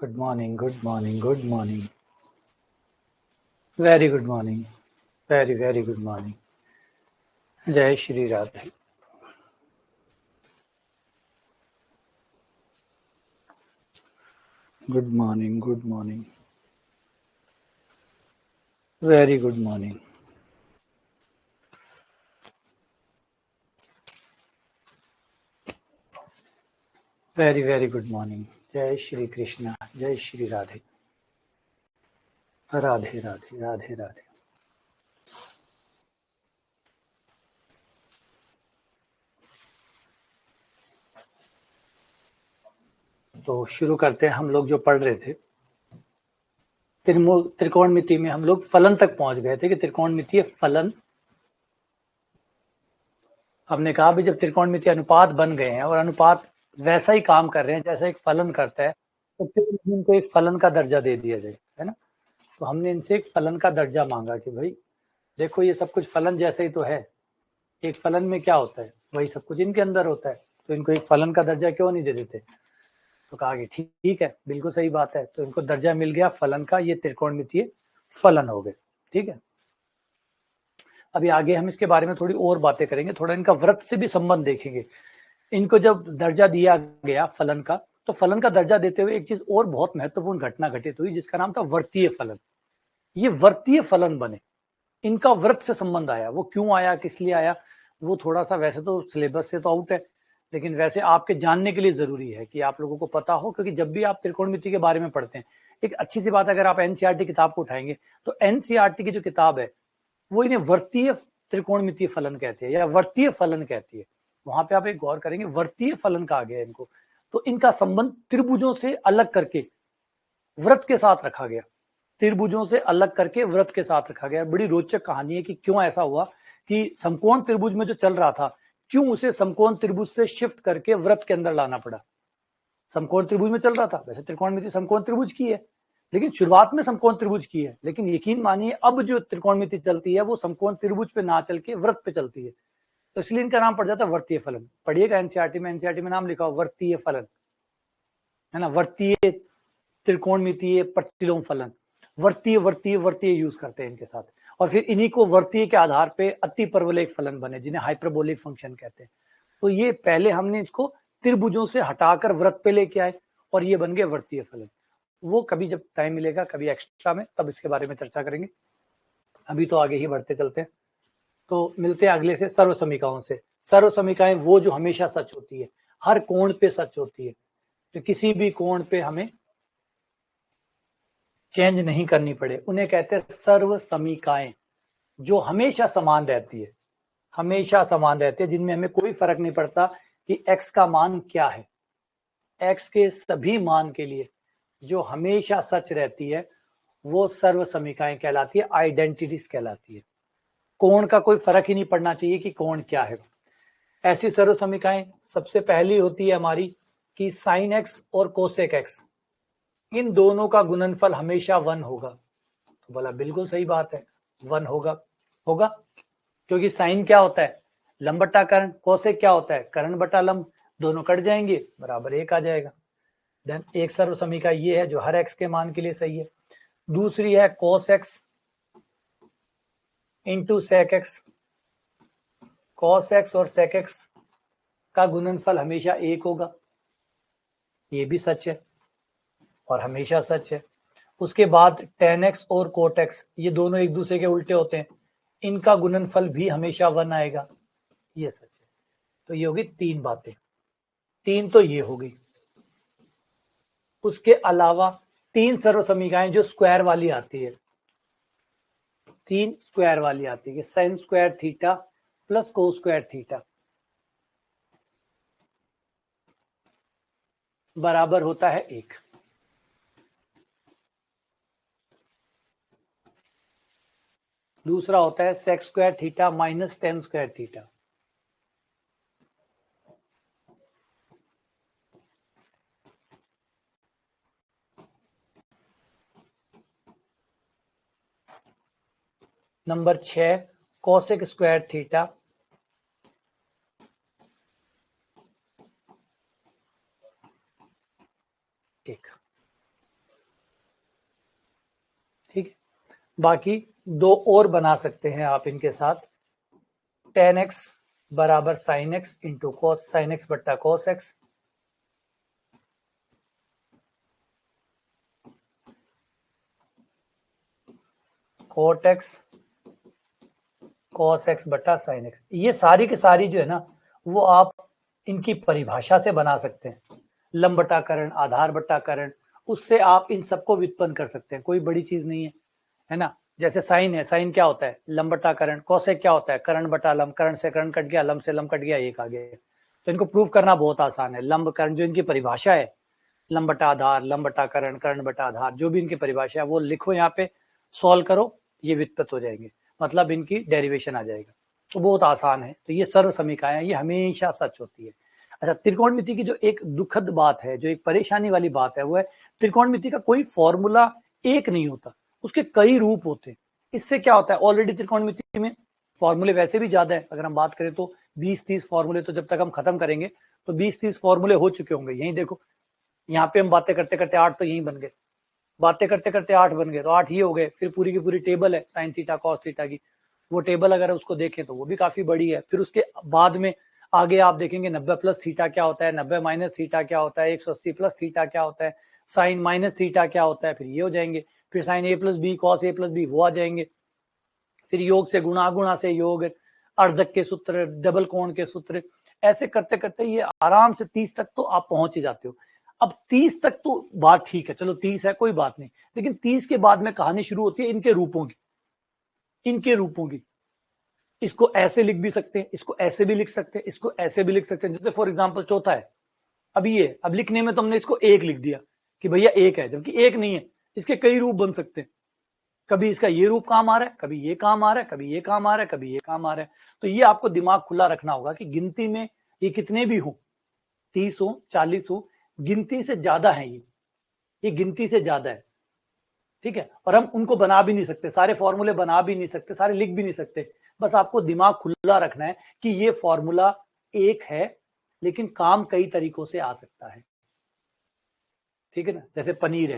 Good morning, good morning, good morning. Very good morning. Very, very good morning. जय Shri Radhe. Good morning, good morning. Very good morning. Very, very good morning. जय श्री कृष्णा, जय श्री राधे. राधे राधे राधे राधे. तो शुरू करते हैं. हम लोग जो पढ़ रहे थे त्रिकोणमिति में हम लोग फलन तक पहुंच गए थे कि त्रिकोणमितीय फलन. हमने कहा भी जब त्रिकोणमितीय अनुपात बन गए हैं और अनुपात वैसा ही काम कर रहे हैं जैसा एक फलन करता है, तो फिर इनको एक फलन का दर्जा दे दिया जाए, है ना. तो हमने इनसे एक फलन का दर्जा मांगा कि भाई देखो ये सब कुछ फलन जैसे ही तो है, एक फलन में क्या होता है वही सब कुछ इनके अंदर होता है, तो इनको एक फलन का दर्जा क्यों नहीं दे देते. तो कहा कि ठीक है, बिल्कुल सही बात है. तो इनको दर्जा मिल गया फलन का, ये त्रिकोणमितीय फलन हो गए. ठीक है, अभी आगे हम इसके बारे में थोड़ी और बातें करेंगे, थोड़ा इनका व्रत से भी संबंध देखेंगे. इनको जब दर्जा दिया गया फलन का, तो फलन का दर्जा देते हुए एक चीज और बहुत महत्वपूर्ण घटना घटित हुई जिसका नाम था वर्तीय फलन. ये वर्तीय फलन बने, इनका व्रत से संबंध आया. वो क्यों आया, किस लिए आया, वो थोड़ा सा वैसे तो सिलेबस से तो आउट है, लेकिन वैसे आपके जानने के लिए जरूरी है कि आप लोगों को पता हो, क्योंकि जब भी आप त्रिकोणमिति के बारे में पढ़ते हैं, एक अच्छी सी बात, अगर आप एनसीईआरटी किताब को उठाएंगे तो एनसीईआरटी की जो किताब है वो इन्हें वर्तीय त्रिकोणमितीय फलन कहती है या वर्तीय फलन कहती है. वहां पे आप एक गौर करेंगे, वर्तीय फलन कहा गया इनको. तो इनका संबंध त्रिभुजों से अलग करके व्रत के साथ रखा गया. त्रिभुजों से अलग करके व्रत के साथ रखा गया. बड़ी रोचक कहानी है कि क्यों ऐसा हुआ कि समकोण त्रिभुज में जो चल रहा था, क्यों उसे समकोण त्रिभुज से शिफ्ट करके व्रत के अंदर लाना पड़ा. समकोण त्रिभुज में चल रहा था, वैसे त्रिकोणमिति समकोण त्रिभुज की है, लेकिन शुरुआत में समकोण त्रिभुज की है, लेकिन यकीन मानिए अब जो त्रिकोणमिति चलती है वो समकोण त्रिभुज पे ना चल के व्रत पे चलती है. तो इसलिए इनका नाम पड़ जाता है वर्तीय फलन. पढ़िएगा एनसीईआरटी में, एनसीईआरटी में नाम लिखा हो वर्तीय फलन, है ना. वर्तीय त्रिकोणमितीय प्रतिलोम फलन, वर्तीय वर्तीय वर्तीय यूज करते हैं इनके साथ. और फिर इन्हीं को वर्तीय के आधार पे अति परवलयिक फलन बने जिन्हें हाइपरबोलिक फंक्शन कहते हैं. तो ये पहले हमने इसको त्रिभुजों से हटाकर व्रत पे लेके आए और ये बन गए वर्तीय फलन. वो कभी जब टाइम मिलेगा कभी एक्स्ट्रा में तब इसके बारे में चर्चा करेंगे. अभी तो आगे ही बढ़ते चलते हैं. तो मिलते हैं अगले से सर्व समीकरणों से. सर्व समीकरण वो जो हमेशा सच होती है, हर कोण पे सच होती है, तो किसी भी कोण पे हमें चेंज नहीं करनी पड़े, उन्हें कहते हैं सर्व समीकरण, जो हमेशा समान रहती है, हमेशा समान रहती है, जिनमें हमें कोई फर्क नहीं पड़ता कि x का मान क्या है. x के सभी मान के लिए जो हमेशा सच रहती है वो सर्व समीकरण कहलाती है, आइडेंटिटीज कहलाती है. कोण का कोई फर्क ही नहीं पड़ना चाहिए कि कोण क्या है. ऐसी सर्व समीकरण सबसे पहली होती है हमारी कि साइन एक्स और कोसेक एक्स, इन दोनों का गुणनफल हमेशा 1 होगा. तो बोला बिल्कुल सही बात है, 1 होगा. होगा क्योंकि साइन क्या होता है, लंब बटा कर्ण. कोसेक क्या होता है, कर्ण बटा लंब. दोनों कट जाएंगे, बराबर 1 आ जाएगा. देन एक सर्व समीकरण ये है जो हर एक्स के मान के लिए सही है. दूसरी है cos x into sec x. Cos x और सेक एक्स का गुणनफल हमेशा 1 होगा. ये भी सच है और हमेशा सच है. उसके बाद टेन एक्स और कोट एक्स, ये दोनों एक दूसरे के उल्टे होते हैं, इनका गुणनफल भी हमेशा 1 आएगा. ये सच है. तो ये होगी 3 बातें. 3 तो ये होगी. उसके अलावा 3 सर्व समीकरण जो स्क्वायर वाली आती है, 3 स्क्वायर वाली आती है, sine square theta plus cos square theta बराबर होता है 1. दूसरा होता है sec square theta minus tan square theta. Number 6 cosec square theta. एक. बाकी दो और बना सकते हैं आप इनके साथ, tan x बराबर sin x into cos sin x बट्टा cos x, cot x cos x बट्टा sin x। ये सारी की सारी जो है ना वो आप इनकी परिभाषा से बना सकते हैं, लंब बटाकरण, आधार बटाकरण, उससे आप इन सबको व्युत्पन्न कर सकते हैं, कोई बड़ी चीज नहीं है ना। जैसे साइन है, साइन क्या होता है, लंब बटाकरण, कोसेक क्या होता है, कर्ण बटा लंब, कर्ण से कर्ण कट गया, लंब से लंब कट गया, एक आ गया। तो इनको प्रूव करना बहुत आसान है। लंब कर्ण जो इनकी परिभाषा है, लंब बटा आधार, लंब बटा कर्ण, कर्ण बटा आधार, जो भी इनकी परिभाषा है वो लिखो यहाँ पे, सॉल्व करो, ये व्युत्पत्त हो जाएंगे, मतलब इनकी डेरिवेशन आ जाएगा। तो बहुत आसान है। तो ये सर्व समीकरण ये हमेशा सच होती है। अच्छा, त्रिकोणमिति की जो एक दुखद बात है, जो एक परेशानी वाली बात है, वो है त्रिकोणमिति का कोई फॉर्मूला एक नहीं होता, उसके कई रूप होते हैं। इससे क्या होता है, ऑलरेडी त्रिकोणमिति में फॉर्मूले वैसे भी ज्यादा है। अगर हम बात करें तो 20-30 फॉर्मूले, तो जब तक हम खत्म करेंगे तो 20-30 फॉर्मूले हो चुके होंगे। यही देखो, यहाँ पे हम बातें करते करते 8 तो यही बन गए, बातें करते करते 8 बन गए, तो 8 ये हो गए। फिर पूरी की पूरी टेबल है साइन थीटा कॉस थीटा की, वो टेबल अगर उसको देखें तो वो भी काफी बड़ी है। फिर उसके बाद में आगे आप देखेंगे 90 प्लस थीटा क्या होता है, 90 माइनस थीटा क्या होता है, 180 प्लस थीटा क्या होता है, साइन माइनस थीटा क्या होता है, फिर ये हो जाएंगे। फिर sign A plus B, cos A plus B, वो आ जाएंगे। फिर योग से गुणा, गुणा से योग, अर्धक के सूत्र, डबल कोण के सूत्र, ऐसे करते करते ये आराम से 30 तक तो आप पहुंच ही जाते हो। अब 30 तक तो बात ठीक है, चलो 30 है कोई बात नहीं, लेकिन 30 के बाद में कहानी शुरू होती है इनके रूपों की, इनके रूपों की। इसको ऐसे लिख भी सकते हैं, इसको ऐसे भी लिख सकते हैं, इसको ऐसे भी लिख सकते हैं। जैसे फॉर एग्जांपल चौथा है, अब ये अब लिखने में तुमने इसको एक लिख दिया कि भैया एक है, जबकि एक नहीं है, इसके कई रूप बन सकते हैं। कभी इसका ये रूप काम आ रहा है, कभी ये काम आ रहा है, कभी ये काम आ रहा है, कभी ये काम आ रहा है। तो ये आपको दिमाग खुला रखना होगा कि गिनती में ये कितने भी हो, 30 हो, 40 हो, गिनती से ज्यादा है ये गिनती से ज्यादा है, ठीक है। और हम उनको बना भी नहीं सकते, सारे फॉर्मूले बना भी नहीं सकते, सारे लिख भी नहीं सकते। बस आपको दिमाग खुला रखना है कि ये फॉर्मूला एक है, लेकिन काम कई तरीकों से आ सकता है, ठीक है ना। जैसे पनीर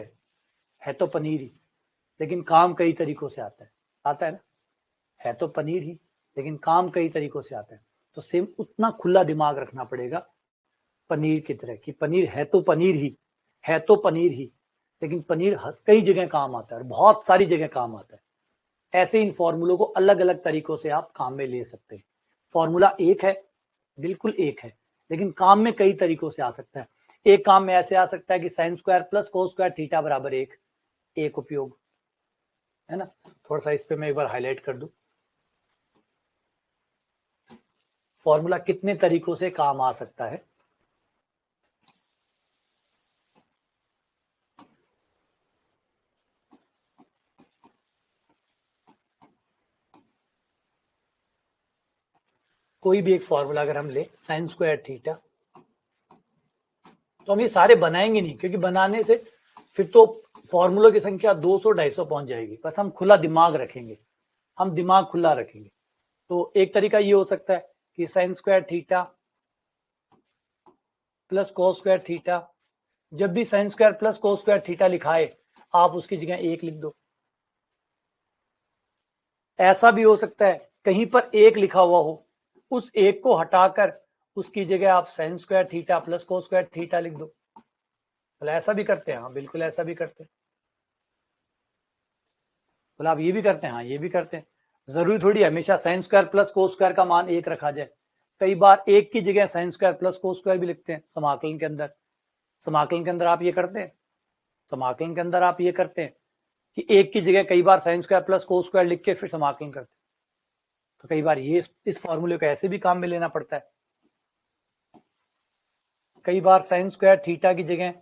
है तो पनीर ही, लेकिन काम कई तरीकों से आता है ना, है तो पनीर ही, लेकिन काम कई तरीकों से आता है। तो सेम उतना खुला दिमाग रखना पड़ेगा पनीर की तरह, कि पनीर है तो पनीर ही, है तो पनीर ही, लेकिन पनीर कई जगह काम आता है और बहुत सारी जगह काम आता है। ऐसे इन फॉर्मूलों को अलग अलग तरीकों से आप काम में ले सकते हैं। फॉर्मूला एक है, बिल्कुल एक है, लेकिन काम में कई तरीकों से आ सकता है। एक काम में ऐसे आ सकता है कि sign square plus cos square theta बराबर एक उपयोग है ना। थोड़ा सा इस पे मैं एक बार हाईलाइट कर दूं, फॉर्मूला कितने तरीकों से काम आ सकता है। कोई भी एक फॉर्मूला अगर हम ले साइन स्क्वायर थीटा, तो हम ये सारे बनाएंगे नहीं, क्योंकि बनाने से फिर तो फॉर्मूलों की संख्या 200-250 पहुंच जाएगी। बस हम खुला दिमाग रखेंगे, हम दिमाग खुला रखेंगे। तो एक तरीका ये हो सकता है कि sign square theta plus cos square theta, जब भी sign square plus cos square theta लिखाए आप उसकी जगह एक लिख दो। ऐसा भी हो सकता है कहीं पर एक लिखा हुआ हो, उस एक को हटाकर उसकी जगह आप sign square theta plus cos square theta लिख दो। बोला ऐसा भी करते हैं, हाँ बिल्कुल ऐसा भी करते हैं। बोला आप ये भी करते हैं, हाँ ये भी करते हैं। जरूरी थोड़ी हमेशा sign square plus cos square का मान एक रखा जाए, कई बार एक की जगह sign square plus cos square भी लिखते हैं समाकलन के अंदर। समाकलन के अंदर आप ये करते हैं, समाकलन के अंदर आप ये करते हैं कि एक की जगह कई बार sine square plus cos square लिख के फिर समाकलन करते हैं। तो कई बार ये इस फॉर्मूले को ऐसे भी काम में लेना पड़ता है। कई बार साइन स्क्वायर थीटा की जगह,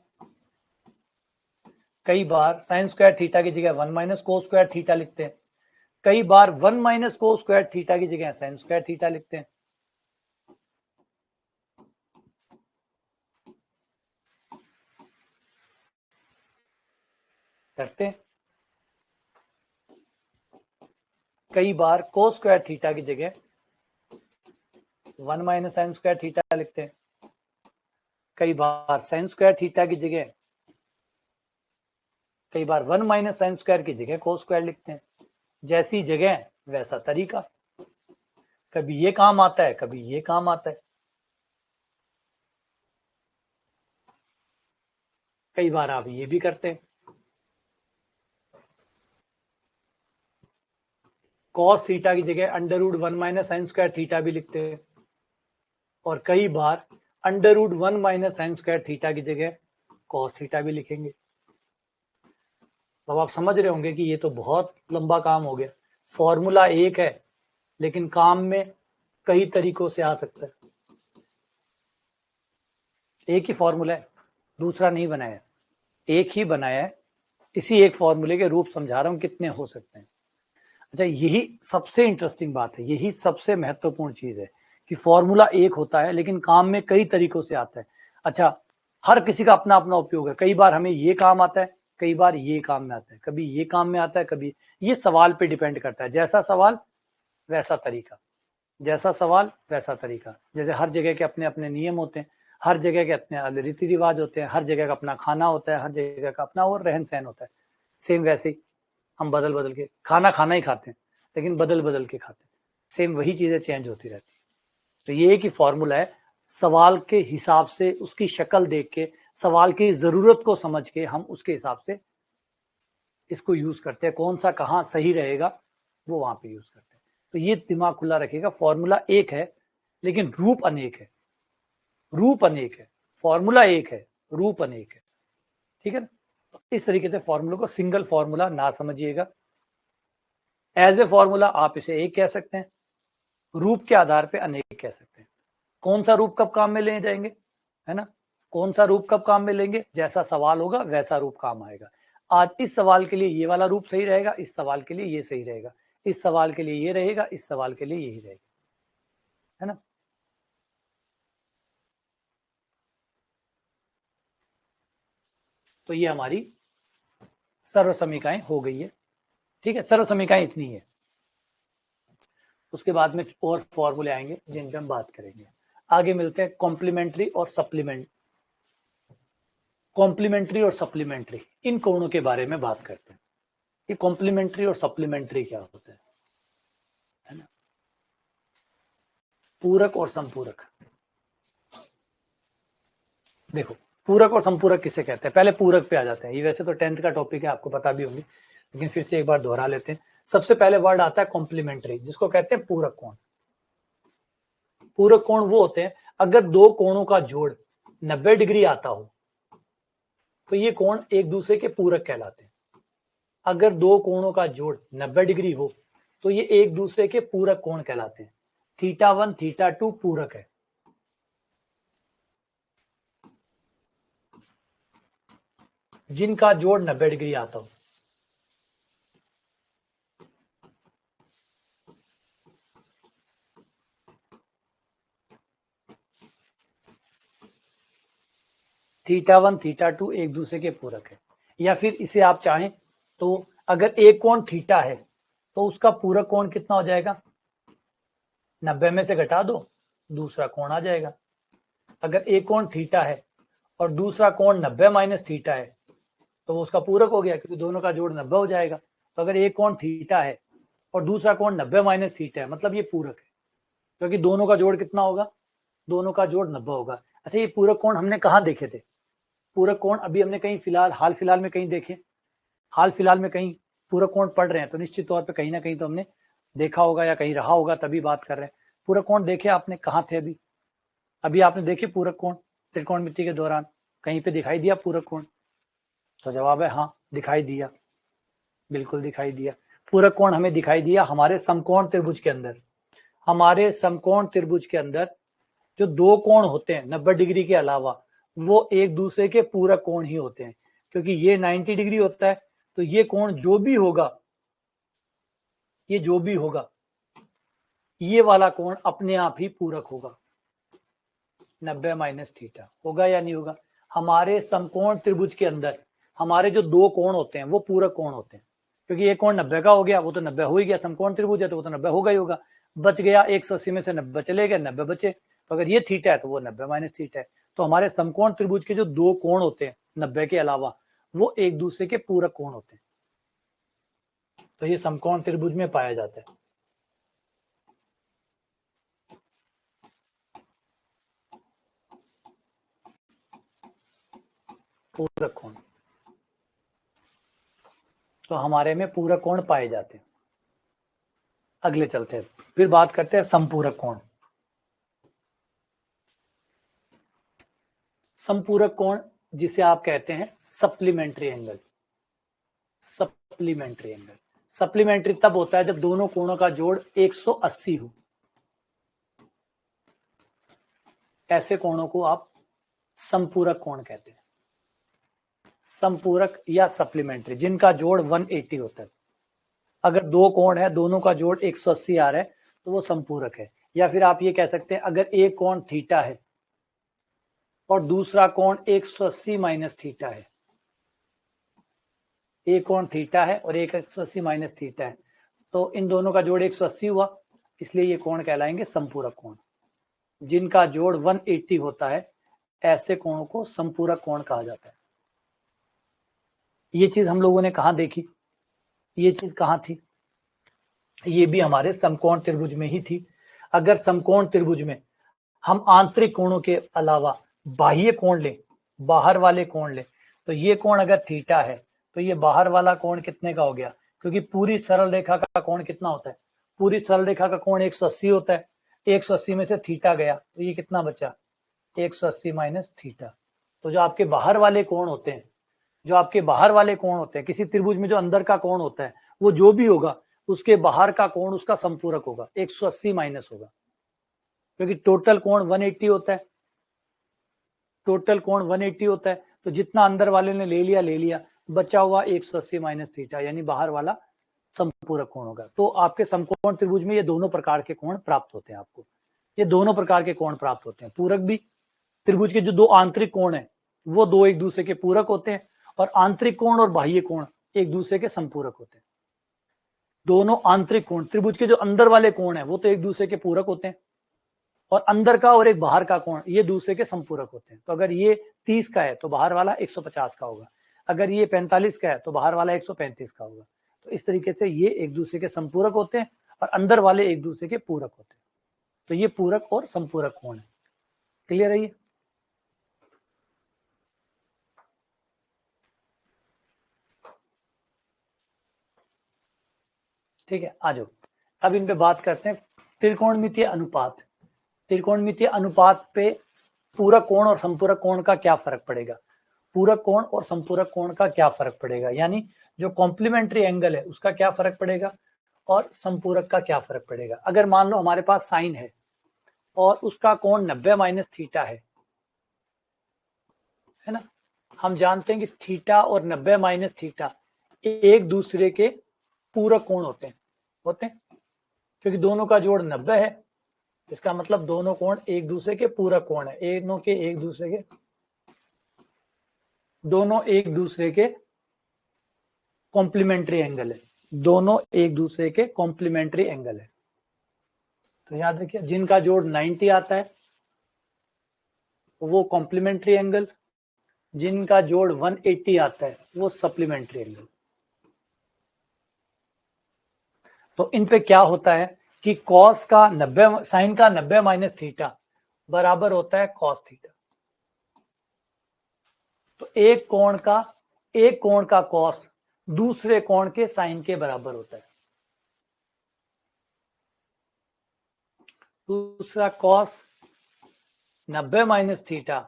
कई बार साइन स्क्वायर थीटा की जगह 1 माइनस कोस स्क्वायर थीटा लिखते हैं, कई बार 1 माइनस कोस स्क्वायर थीटा की जगह साइन स्क्वायर थीटा लिखते हैं। करते हैं। कई बार कोस स्क्वायर थीटा की जगह 1 माइनस साइन स्क्वायर थीटा लिखते हैं, कई बार साइन स्क्वायर थीटा की जगह, कई बार 1 माइनस साइन स्क्वायर की जगह कोस स्क्वायर लिखते हैं। जैसी जगह वैसा तरीका, कभी ये काम आता है कभी ये काम आता है। कई बार आप ये भी करते हैं, कॉस थीटा की जगह under root 1 minus sine square theta भी लिखते हैं, और कई बार under root 1 minus sine square theta की जगह कॉस थीटा भी लिखेंगे। अब आप समझ रहे होंगे कि ये तो बहुत लंबा काम हो गया, फॉर्मूला एक है लेकिन काम में कई तरीकों से आ सकता है। एक ही फॉर्मूला है, दूसरा नहीं बनाया, एक ही बनाया है, इसी एक फॉर्मूले के रूप समझा रहा हूं कितने हो सकते हैं। अच्छा, यही सबसे इंटरेस्टिंग बात है, यही सबसे महत्वपूर्ण चीज है कि फॉर्मूला एक होता है लेकिन काम में कई तरीकों से आता है। अच्छा, हर किसी का अपना अपना उपयोग है, कई बार हमें ये काम आता है, कई बार ये काम में आता है, कभी ये काम में आता है, कभी ये सवाल पे डिपेंड करता है, जैसा सवाल वैसा तरीका, जैसा सवाल वैसा तरीका। जैसे हर जगह के अपने अपने नियम होते हैं, हर जगह के अपने रीति रिवाज होते हैं, हर जगह का अपना खाना होता है, हर जगह का अपना और रहन सहन होता है। सेम वैसे ही हम बदल बदल के खाना खाना ही खाते हैं लेकिन बदल बदल के खाते हैं, सेम वही चीजें चेंज होती रहती है। तो ये एक ही फॉर्मूला है, सवाल के हिसाब से उसकी शक्ल देख के, सवाल की जरूरत को समझ के हम उसके हिसाब से इसको यूज करते हैं, कौन सा कहाँ सही रहेगा वो वहां पे यूज करते हैं। तो ये दिमाग खुला रखिएगा, फॉर्मूला एक है लेकिन रूप अनेक है, रूप अनेक है, फॉर्मूला एक है, रूप अनेक है। ठीक है ना? इस तरीके से फॉर्मूला को सिंगल फॉर्मूला ना समझिएगा, एज ए फॉर्मूला आप इसे एक कह सकते हैं, रूप के आधार पे अनेक कह सकते हैं। कौन सा रूप कब काम में ले जाएंगे, है ना, कौन सा रूप कब काम में लेंगे, जैसा सवाल होगा वैसा रूप काम आएगा। आज इस सवाल के लिए ये वाला रूप सही रहेगा, इस सवाल के लिए ये सही रहेगा, इस सवाल के लिए ये रहेगा, इस सवाल के लिए यही रहेगा, है ना। तो ये हमारी सर्व समीकरणाएं हो गई है। ठीक है, सर्व समीकरणाएं इतनी है, उसके बाद में और फॉर्मूले आएंगे जिन पे हम बात करेंगे। आगे मिलते हैं कॉम्प्लीमेंट्री और सप्लीमेंट, कॉम्प्लीमेंट्री और सप्लीमेंट्री, इन कोणों के बारे में बात करते हैं कि कॉम्प्लीमेंट्री और सप्लीमेंट्री क्या होता है ना। पूरक और संपूरक, देखो पूरक और संपूरक किसे कहते हैं, पहले पूरक पे आ जाते हैं। ये वैसे तो 10th का टॉपिक है, आपको पता भी होंगे, लेकिन फिर से एक बार दोहरा लेते हैं। सबसे पहले वर्ड आता है कॉम्प्लीमेंट्री, जिसको कहते हैं पूरक कोण। पूरक कोण वो होते हैं अगर दो कोणों का जोड़ 90 डिग्री आता हो तो ये कोण एक दूसरे के पूरक कहलाते हैं। अगर दो कोणों का जोड़ 90 डिग्री हो तो ये एक दूसरे के पूरक कोण कहलाते हैं। θ1 θ2 पूरक है। जिनका जोड़ 90 डिग्री आता हो, θ1 θ2 एक दूसरे के पूरक है। या फिर इसे आप चाहें तो अगर एक कोण थीटा है तो उसका पूरक कोण कितना हो जाएगा, 90 में से घटा दो, दूसरा कोण आ जाएगा। अगर एक कोण थीटा है और दूसरा कोण 90 माइनस थीटा है तो वो उसका पूरक हो गया, क्योंकि दोनों का जोड़ 90 हो जाएगा। तो अगर एक कोण थीटा है और दूसरा कोण 90 माइनस थीटा है, मतलब ये पूरक है, क्योंकि दोनों का जोड़ कितना होगा, दोनों का जोड़ 90 होगा। अच्छा, ये पूरक कोण हमने कहाँ देखे थे, पूरक कोण अभी हमने कहीं फिलहाल हाल फिलहाल में कहीं देखे, हाल फिलहाल में कहीं पूरक कोण पढ़ रहे हैं तो निश्चित तौर पे कहीं ना कहीं तो हमने देखा होगा या कहीं रहा होगा, तभी बात कर रहे हैं। पूरक कोण देखे आपने, कहाँ थे अभी, अभी आपने देखे पूरक कोण त्रिकोणमिति के दौरान, कहीं पे दिखाई दिया पूरक कोण? तो जवाब है हाँ, दिखाई दिया, बिल्कुल दिखाई दिया। पूरक कोण हमें दिखाई दिया हमारे समकोण त्रिभुज के अंदर। हमारे समकोण त्रिभुज के अंदर जो दो कोण होते हैं 90 डिग्री के अलावा, वो एक दूसरे के पूरक कोण ही होते हैं, क्योंकि ये 90 डिग्री होता है तो ये कोण जो भी होगा, ये जो भी होगा, ये वाला कोण अपने आप ही पूरक होगा। 90 माइनस थीटा होगा या नहीं होगा? हमारे समकोण त्रिभुज के अंदर हमारे जो दो कोण होते हैं वो पूरक कोण होते हैं, क्योंकि एक कोण 90 का हो गया, वो तो 90 हो ही गया, समकोण त्रिभुज है तो वो तो 90 होगा ही होगा। बच गया 180 में से 90 चले गए, 90 बचे। तो अगर ये थीटा है तो वो 90 माइनस थीटा है। तो हमारे समकोण त्रिभुज के जो दो कोण होते हैं 90 के अलावा, वो एक दूसरे के पूरक कोण होते हैं। तो ये समकोण त्रिभुज में पाया जाता है। पूरक कोण, तो हमारे में पूरक कोण पाए जाते हैं। अगले चलते हैं, फिर बात करते हैं संपूरक कोण। संपूरक कोण जिसे आप कहते हैं supplementary angle. Supplementary angle, supplementary तब होता है जब दोनों कोणों का जोड़ 180 हो। ऐसे कोणों को आप संपूरक कोण कहते हैं। संपूरक या सप्लीमेंट्री, जिनका जोड़ 180 होता है। अगर दो कोण है, दोनों का जोड़ 180 आ रहा है तो वो संपूरक है। या फिर आप ये कह सकते हैं अगर एक कोण थीटा है और दूसरा कोण 180 माइनस थीटा है, एक कोण थीटा है और एक 180 माइनस थीटा है, तो इन दोनों का जोड़ 180 हुआ, इसलिए ये कोण कहलाएंगे संपूरक कोण। जिनका जोड़ 180 होता है, ऐसे कोणों को संपूरक कोण कहा जाता है। ये चीज हम लोगों ने कहां देखी, ये चीज कहां थी? ये भी हमारे समकोण त्रिभुज में ही थी। अगर समकोण त्रिभुज में हम आंतरिक कोणों के अलावा बाह्य कोण लें, बाहर वाले कोण लें, तो ये कोण अगर थीटा है तो ये बाहर वाला कोण कितने का हो गया? क्योंकि पूरी सरल रेखा का कोण कितना होता है? पूरी सरल रेखा का कोण 180 होता है। 180 में से थीटा गया तो ये कितना बचा? 180 माइनस थीटा। तो जो आपके बाहर वाले कोण होते हैं, जो आपके बाहर वाले कोण होते हैं, किसी त्रिभुज में जो अंदर का कोण होता है, वो जो भी होगा उसके बाहर का कोण उसका संपूरक होगा, 180 माइनस होगा। क्योंकि टोटल कोण 180 होता है, टोटल कोण 180 होता है, तो जितना अंदर वाले ने ले लिया, बचा हुआ 180 माइनस थीटा, यानी बाहर वाला संपूरक कोण होगा। तो आपके समकोण त्रिभुज में ये दोनों प्रकार के कोण प्राप्त होते हैं। आपको ये दोनों प्रकार के कोण प्राप्त होते हैं। पूरक भी, त्रिभुज के जो दो आंतरिक कोण है वो दो एक दूसरे के पूरक होते हैं, और आंतरिक कोण और बाह्य कोण एक दूसरे के संपूरक होते हैं। दोनों आंतरिक कोण, त्रिभुज के जो अंदर वाले कोण है वो तो एक दूसरे के पूरक होते हैं, और अंदर का और एक बाहर का कोण ये दूसरे के संपूरक होते हैं। तो अगर ये 30 का है तो बाहर वाला 150 का होगा, अगर ये 45 का है तो बाहर वाला 135 का होगा। तो इस तरीके से ये एक दूसरे के संपूरक होते हैं और अंदर वाले एक दूसरे के पूरक होते हैं। तो ये पूरक और संपूरक कोण है। क्लियर है ये? ठीक है, आ जाओ अब इन पे बात करते हैं त्रिकोणमितीय अनुपात। त्रिकोणमितीय अनुपात पे पूरक कोण और संपूरक कोण का क्या फर्क पड़ेगा? पूरक कोण और संपूरक कोण का क्या फर्क पड़ेगा, यानी जो कॉम्प्लीमेंट्री एंगल है उसका क्या फर्क पड़ेगा और संपूरक का क्या फर्क पड़ेगा। अगर मान लो हमारे पास साइन है और उसका कोण 90 माइनस थीटा है ना, हम जानते हैं कि थीटा और 90 माइनस थीटा एक दूसरे के पूरक कोण होते हैं, क्योंकि दोनों का जोड़ 90 है, इसका मतलब दोनों कोण एक दूसरे के पूरक कोण है। दोनों एक दूसरे के कॉम्प्लीमेंट्री एंगल है, दोनों एक दूसरे के कॉम्प्लीमेंट्री एंगल है। तो याद रखिए, जिनका जोड़ 90 आता है वो कॉम्प्लीमेंट्री एंगल, जिनका जोड़ 180 आता है वो सप्लीमेंट्री एंगल। तो इन पे क्या होता है कि कॉस का 90, साइन का 90 माइनस थीटा बराबर होता है कॉस थीटा। तो एक कोण का कॉस दूसरे कोण के साइन के बराबर होता है। दूसरा कॉस 90 माइनस थीटा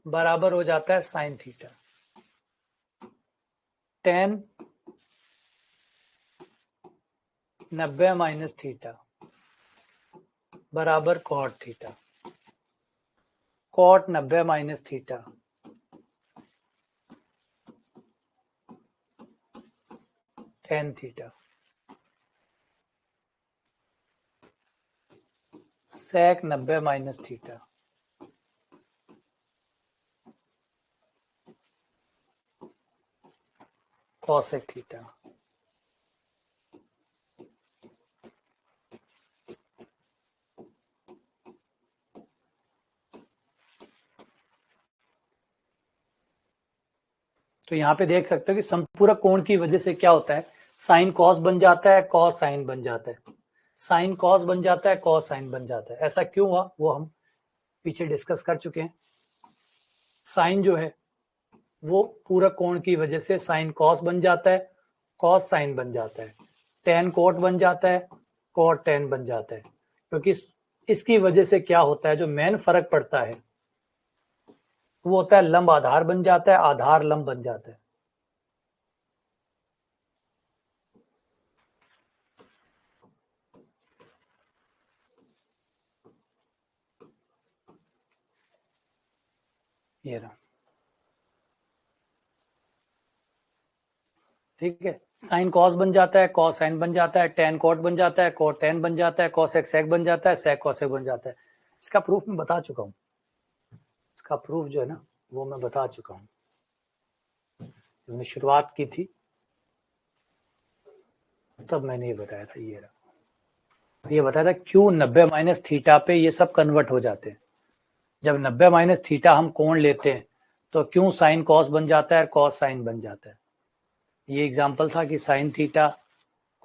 बराबर हो जाता है sine theta. Tan 90 minus theta बराबर cot theta. Cot 90 minus theta tan theta. Sec 90 minus theta cosec theta. तो यहां पे देख सकते हो कि संपूरक कोण की वजह से क्या होता है, साइन कॉस बन जाता है, कॉस साइन बन जाता है, साइन कॉस बन जाता है, कॉस साइन बन जाता है। ऐसा क्यों हुआ वो हम पीछे डिस्कस कर चुके हैं। साइन जो है वो पूरक कोण की वजह से साइन कॉस बन जाता है, कॉस साइन बन जाता है, टेन कोट बन जाता है, कोट टेन बन जाता है। क्योंकि इसकी वजह से क्या होता है, जो मेन फर्क पड़ता है वो होता है लंब आधार बन जाता है, आधार लंब बन जाता है। ये रहा, ठीक है। साइन कॉस बन जाता है, कॉस साइन बन जाता है, टेन कोट बन जाता है, कोट टेन बन जाता है, कॉस एक्स सेक बन जाता है, सेक कॉसेक बन जाता है। इसका प्रूफ मैं बता चुका हूँ, इसका प्रूफ जो है ना वो मैं बता चुका हूँ, मैंने शुरुआत की थी तब मैंने ये बताया था। ये बताया था क्यों 90 माइनस थीटा पे ये सब कन्वर्ट हो जाते हैं। जब 90 माइनस थीटा हम कोण लेते हैं तो क्यों साइन कॉस बन जाता है, कॉस साइन बन जाता है। ये एग्जांपल था कि साइन थीटा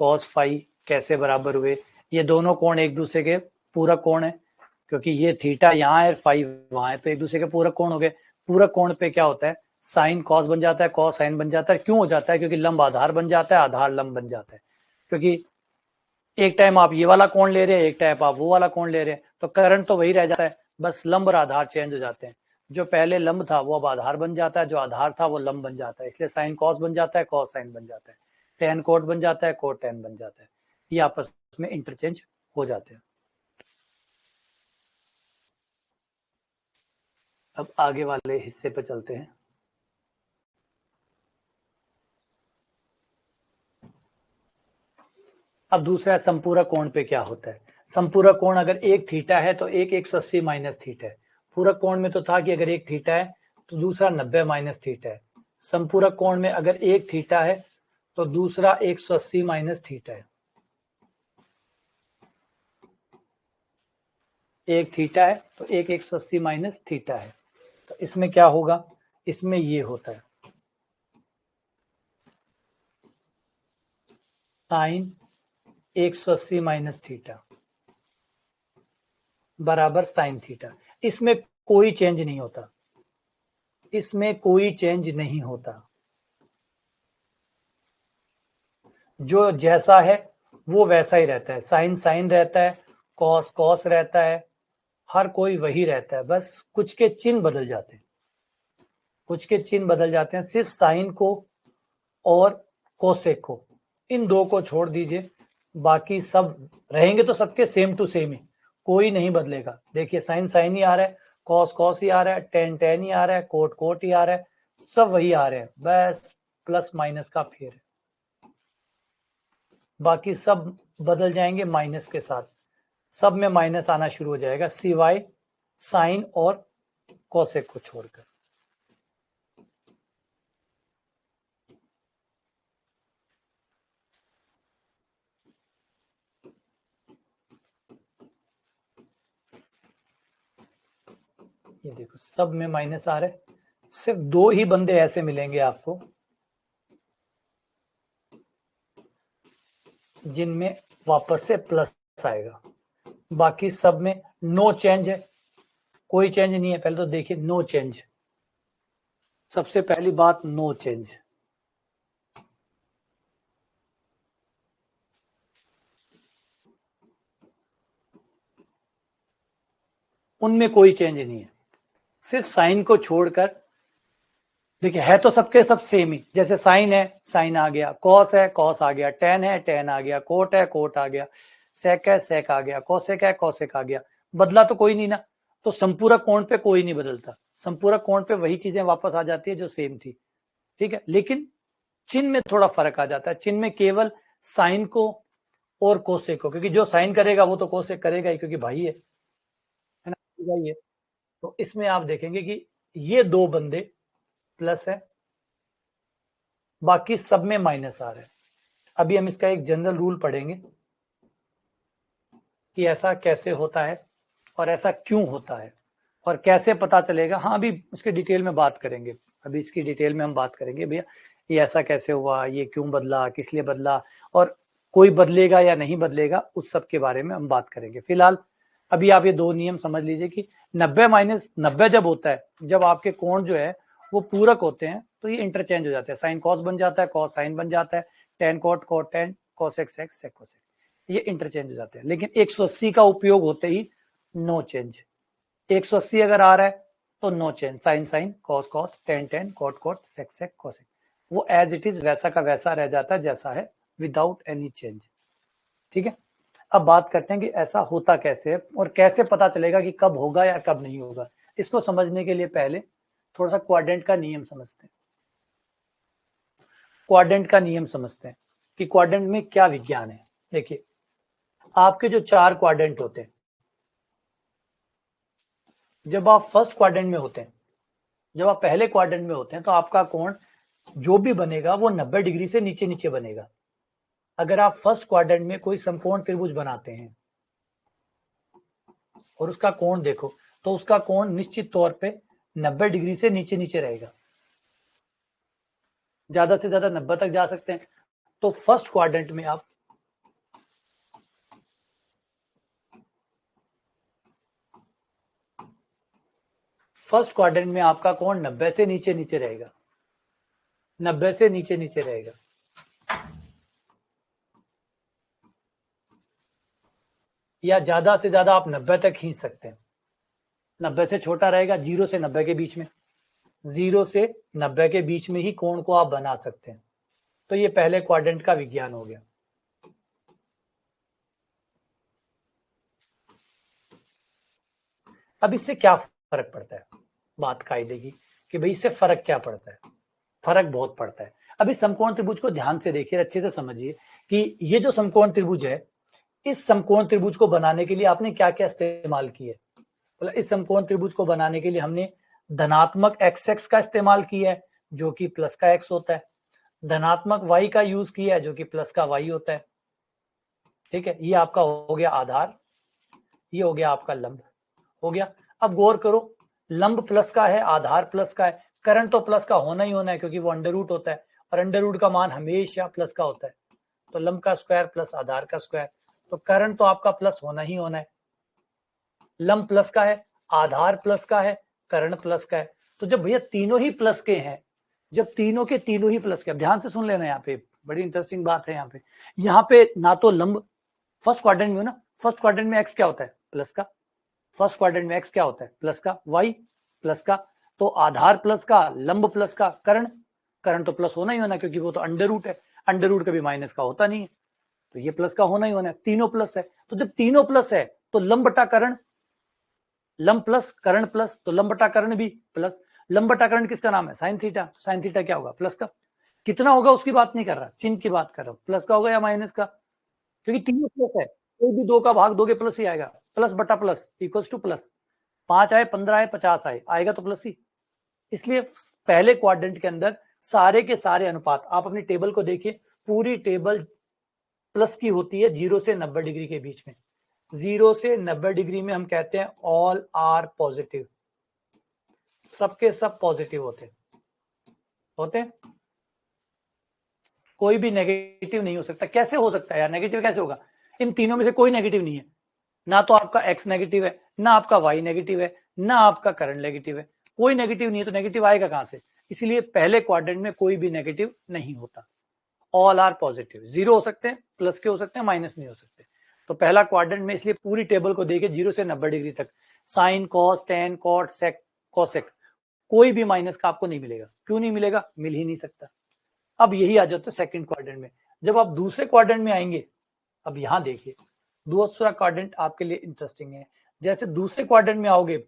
कॉस फाई कैसे बराबर हुए। ये दोनों कोण एक दूसरे के पूरक कोण है, क्योंकि ये थीटा यहाँ है, फाई वहां है, तो एक दूसरे के पूरक कोण हो गए। पूरक कोण पे क्या होता है, साइन कॉस बन जाता है, कॉस साइन बन जाता है। क्यों हो जाता है, क्योंकि लंब आधार बन जाता है, आधार लंब बन जाता है। क्योंकि एक टाइम आप ये वाला कोण ले रहे हैं, एक टाइम आप वो वाला कोण ले रहे हैं, तो करंट तो वही रह जाता है, बस लंब और आधार चेंज हो जाते हैं। जो पहले लंब था वो अब आधार बन जाता है, जो आधार था वो लंब बन जाता है। इसलिए साइन कॉस बन जाता है, कॉस साइन बन जाता है, टेन कोट बन जाता है, कोट टेन बन जाता है। ये आपस में इंटरचेंज हो जाते हैं। अब आगे वाले हिस्से पे चलते हैं। अब दूसरा संपूरक कोण पे क्या होता है। संपूरक कोण अगर एक थीटा है तो एक 180 माइनस थीटा है। पूरक कोण में तो था कि अगर एक थीटा है तो दूसरा 90 माइनस थीटा है। संपूरक कोण में अगर एक थीटा है तो दूसरा 180 माइनस थीटा है। एक थीटा है तो एक 180 माइनस थीटा है। तो इसमें क्या होगा, इसमें ये होता है साइन 180 माइनस थीटा बराबर साइन थीटा। इसमें कोई चेंज नहीं होता, इसमें कोई चेंज नहीं होता। जो जैसा है वो वैसा ही रहता है। साइन साइन रहता है, कॉस कॉस रहता है, हर कोई वही रहता है, बस कुछ के चिन्ह बदल जाते हैं, कुछ के चिन्ह बदल जाते हैं। सिर्फ साइन को और कोसेक को, इन दो को छोड़ दीजिए, बाकी सब रहेंगे तो सबके सेम टू सेम ही, कोई नहीं बदलेगा। देखिए साइन साइन ही आ रहा है, कॉस कॉस ही आ रहा है, टेन टेन ही आ रहा है, कोट कोट ही आ रहा है, सब वही आ रहे हैं, बस प्लस माइनस का फेर है। बाकी सब बदल जाएंगे माइनस के साथ, सब में माइनस आना शुरू हो जाएगा सिवाय साइन और कोसेक को छोड़कर। ये देखो सब में माइनस आ रहे, सिर्फ दो ही बंदे ऐसे मिलेंगे आपको जिनमें वापस से प्लस आएगा, बाकी सब में नो चेंज है, कोई चेंज नहीं है। पहले तो देखिए नो चेंज, सबसे पहली बात नो चेंज। उनमें कोई चेंज नहीं है, सिर्फ साइन को छोड़कर। देखिए है तो सबके सब सेम ही, जैसे साइन है साइन आ गया, कॉस है कॉस आ गया, टेन है टेन आ गया, कोट है कोट आ गया, सेक है सेक आ गया, कोसेक है कोसेक आ गया। बदला तो कोई नहीं ना, तो संपूरक कोण पे कोई नहीं बदलता, संपूरक कोण पे वही चीजें वापस आ जाती है जो सेम थी, ठीक है। लेकिन चिन्ह में थोड़ा फर्क आ जाता है, चिन्ह में केवल साइन को और कोसेक को, क्योंकि जो साइन करेगा वो तो कोसेक करेगा ही, क्योंकि भाई है ना, भाई है। तो इसमें आप देखेंगे कि ये दो बंदे प्लस है, बाकी सब में माइनस आ रहा है। अभी हम इसका एक जनरल रूल पढ़ेंगे कि ऐसा कैसे होता है और ऐसा क्यों होता है और कैसे पता चलेगा। हाँ अभी उसके डिटेल में बात करेंगे, अभी इसकी डिटेल में हम बात करेंगे भैया। ये ऐसा कैसे हुआ, ये क्यों बदला, किस लिए बदला, और कोई बदलेगा या नहीं बदलेगा, उस सब के बारे में हम बात करेंगे। फिलहाल अभी आप ये दो नियम समझ लीजिए कि 90 माइनस 90 जब होता है, जब आपके कोण जो है वो पूरक होते हैं, तो ये इंटरचेंज हो जाते हैं। साइन कॉस बन जाता है, कॉस साइन बन जाता है, tan cot cot tan, cos x x sec cos x, ये इंटरचेंज हो जाते हैं। लेकिन 180 का उपयोग होते ही नो चेंज। 180 अगर आ रहा है तो no change, sine sine cos cos tan tan cot cot sec sec cos x, वो एज इट इज वैसा का वैसा रह जाता है जैसा है, विदाउट एनी चेंज। ठीक है, अब बात करते हैं कि ऐसा होता कैसे है और कैसे पता चलेगा कि कब होगा या कब नहीं होगा। इसको समझने के लिए पहले थोड़ा सा क्वाड्रेंट का नियम समझते हैं। क्वाड्रेंट का नियम समझते हैं कि क्वाड्रेंट में क्या विज्ञान है। देखिए, आपके जो 4 क्वाड्रेंट होते हैं, जब आप फर्स्ट क्वाड्रेंट में होते हैं, जब आप पहले क्वाड्रेंट में होते हैं, तो आपका कोण जो भी बनेगा वो 90 डिग्री से नीचे नीचे बनेगा। अगर आप फर्स्ट क्वाड्रेंट में कोई समकोण त्रिभुज बनाते हैं और उसका कोण देखो, तो उसका कोण निश्चित तौर पे 90 डिग्री से नीचे नीचे रहेगा, ज्यादा से ज्यादा 90 तक जा सकते हैं। तो फर्स्ट क्वाड्रेंट में आप आपका कोण 90 से नीचे नीचे रहेगा, 90 से नीचे नीचे रहेगा। या ज्यादा से ज्यादा आप 90 तक खींच सकते हैं, 90 से छोटा रहेगा, 0 से 90 के बीच में, 0 से 90 के बीच में ही कोण को आप बना सकते हैं। तो ये पहले क्वाड्रेंट का विज्ञान हो गया। अब इससे क्या फर्क पड़ता है, बात कायदे की कि भाई इससे फर्क क्या पड़ता है। फर्क बहुत पड़ता है। अभी समकोण त्रिभुज को ध्यान से देखिए, अच्छे से समझिए कि ये जो समकोण त्रिभुज है, इस समकोण त्रिभुज को बनाने के लिए आपने क्या क्या इस्तेमाल किया है। मतलब इस समकोण त्रिभुज को बनाने के लिए हमने धनात्मक एक्स एक्स का इस्तेमाल किया है, जो कि प्लस का एक्स होता है। धनात्मक वाई का यूज किया है, जो कि प्लस का वाई होता है। ठीक है, ये आपका हो गया आधार, ये हो गया आपका लंब, हो गया। अब गौर करो, लंब प्लस का है, आधार प्लस का है, करंट तो प्लस का होना ही होना है, क्योंकि वो अंडर रूट होता है और अंडर रूट का मान हमेशा प्लस का होता है। तो लंब का स्क्वायर प्लस आधार का स्क्वायर, तो करंट तो आपका प्लस होना ही होना है। लंब प्लस का है, आधार प्लस का है, करंट प्लस का है। तो जब भैया तीनों ही प्लस के हैं, जब तीनों के तीनों ही प्लस के, ध्यान से सुन लेना, यहाँ पे बड़ी इंटरेस्टिंग बात है। यहाँ पे ना तो लंब फर्स्ट क्वाड्रेंट में हो ना, फर्स्ट क्वाड्रेंट में एक्स क्या होता है, प्लस का। फर्स्ट क्वाड्रेंट में एक्स क्या होता है, प्लस का, वाई प्लस का। तो आधार प्लस का, लंब प्लस का, करंट तो प्लस होना ही होना, क्योंकि वो तो अंडर रूट है, अंडर रूट कभी माइनस का होता नहीं है, तो ये प्लस का होना ही होना है। तीनों प्लस है, तो जब तीनों प्लस है तो लंब बटा करण, लंब प्लस करण प्लस, तो लंब बटा करण भी प्लस। लंब बटा करण किसका नाम है, साइन थीटा, तो साइन थीटा क्या होगा, प्लस का। कितना होगा उसकी बात नहीं कर रहा, चिन्ह की बात कर रहा हूं, प्लस का होगा या माइनस का, क्योंकि तीनों प्लस है, कोई भी दो का भाग दोगे प्लस ही आएगा। प्लस बटा प्लस इक्वल्स टू प्लस, 5 आए 15 आए 50 आए, आएगा तो प्लस ही। इसलिए पहले क्वाड्रेंट के अंदर सारे के सारे अनुपात, आप अपनी टेबल को देखिए, पूरी टेबल प्लस की होती है 0 से 90 डिग्री के बीच में। 0 से 90 डिग्री में हम कहते हैं ऑल आर पॉजिटिव, सबके सब पॉजिटिव होते, कोई भी नेगेटिव नहीं हो सकता। कैसे हो सकता है यार, नेगेटिव कैसे होगा, इन तीनों में से कोई नेगेटिव नहीं है, ना तो आपका एक्स नेगेटिव है, ना आपका वाई नेगेटिव है, ना आपका करंट नेगेटिव है, कोई नेगेटिव नहीं है, तो नेगेटिव आएगा कहां से। इसलिए पहले क्वाड्रेंट में कोई भी नेगेटिव नहीं होता, ऑल आर पॉजिटिव। 0 हो सकते हैं, प्लस के हो सकते हैं, माइनस नहीं हो सकते। तो पहला क्वाड्रेंट में, इसलिए पूरी टेबल को देखिए 0 से 90 डिग्री तक, sine cos tan cot sec cosec, कोई भी माइनस का आपको नहीं मिलेगा। क्यों नहीं मिलेगा, मिल ही नहीं सकता। अब यही आ जाता है सेकंड क्वाड्रेंट में। जब आप दूसरे क्वाड्रेंट में आएंगे, अब यहां देखिए, दूसरा क्वाड्रेंट आपके लिए इंटरेस्टिंग है। जैसे दूसरे क्वाड्रेंट में आओगे,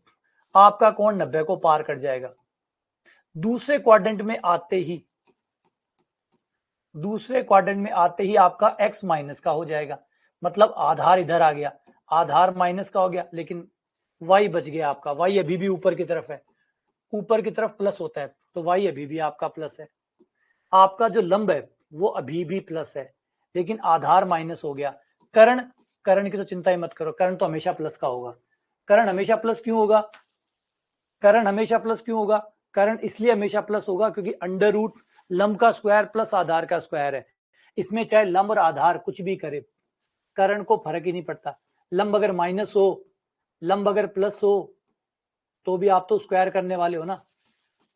आपका कोण 90 को पार कर जाएगा। दूसरे क्वाड्रेंट में आते ही, दूसरे क्वाड्रेंट में आते ही आपका x माइनस का हो जाएगा, मतलब आधार इधर आ गया, आधार माइनस का हो गया, लेकिन y बच गया आपका। y अभी भी ऊपर की तरफ है, ऊपर की तरफ प्लस होता है, तो y अभी भी आपका प्लस है। आपका जो लंब है वो अभी भी प्लस है, लेकिन आधार माइनस हो गया। करण की तो चिंता ही मत करो, करण तो हमेशा प्लस का होगा। करण हमेशा प्लस क्यों होगा, करण हमेशा प्लस क्यों होगा, करण इसलिए हमेशा प्लस होगा क्योंकि अंडर रूट लंब का स्क्वायर प्लस आधार का स्क्वायर है। इसमें चाहे लंब और आधार कुछ भी करे, करण को फर्क ही नहीं पड़ता। लंब अगर माइनस हो, लंब अगर प्लस हो, तो भी आप तो स्क्वायर करने वाले हो ना।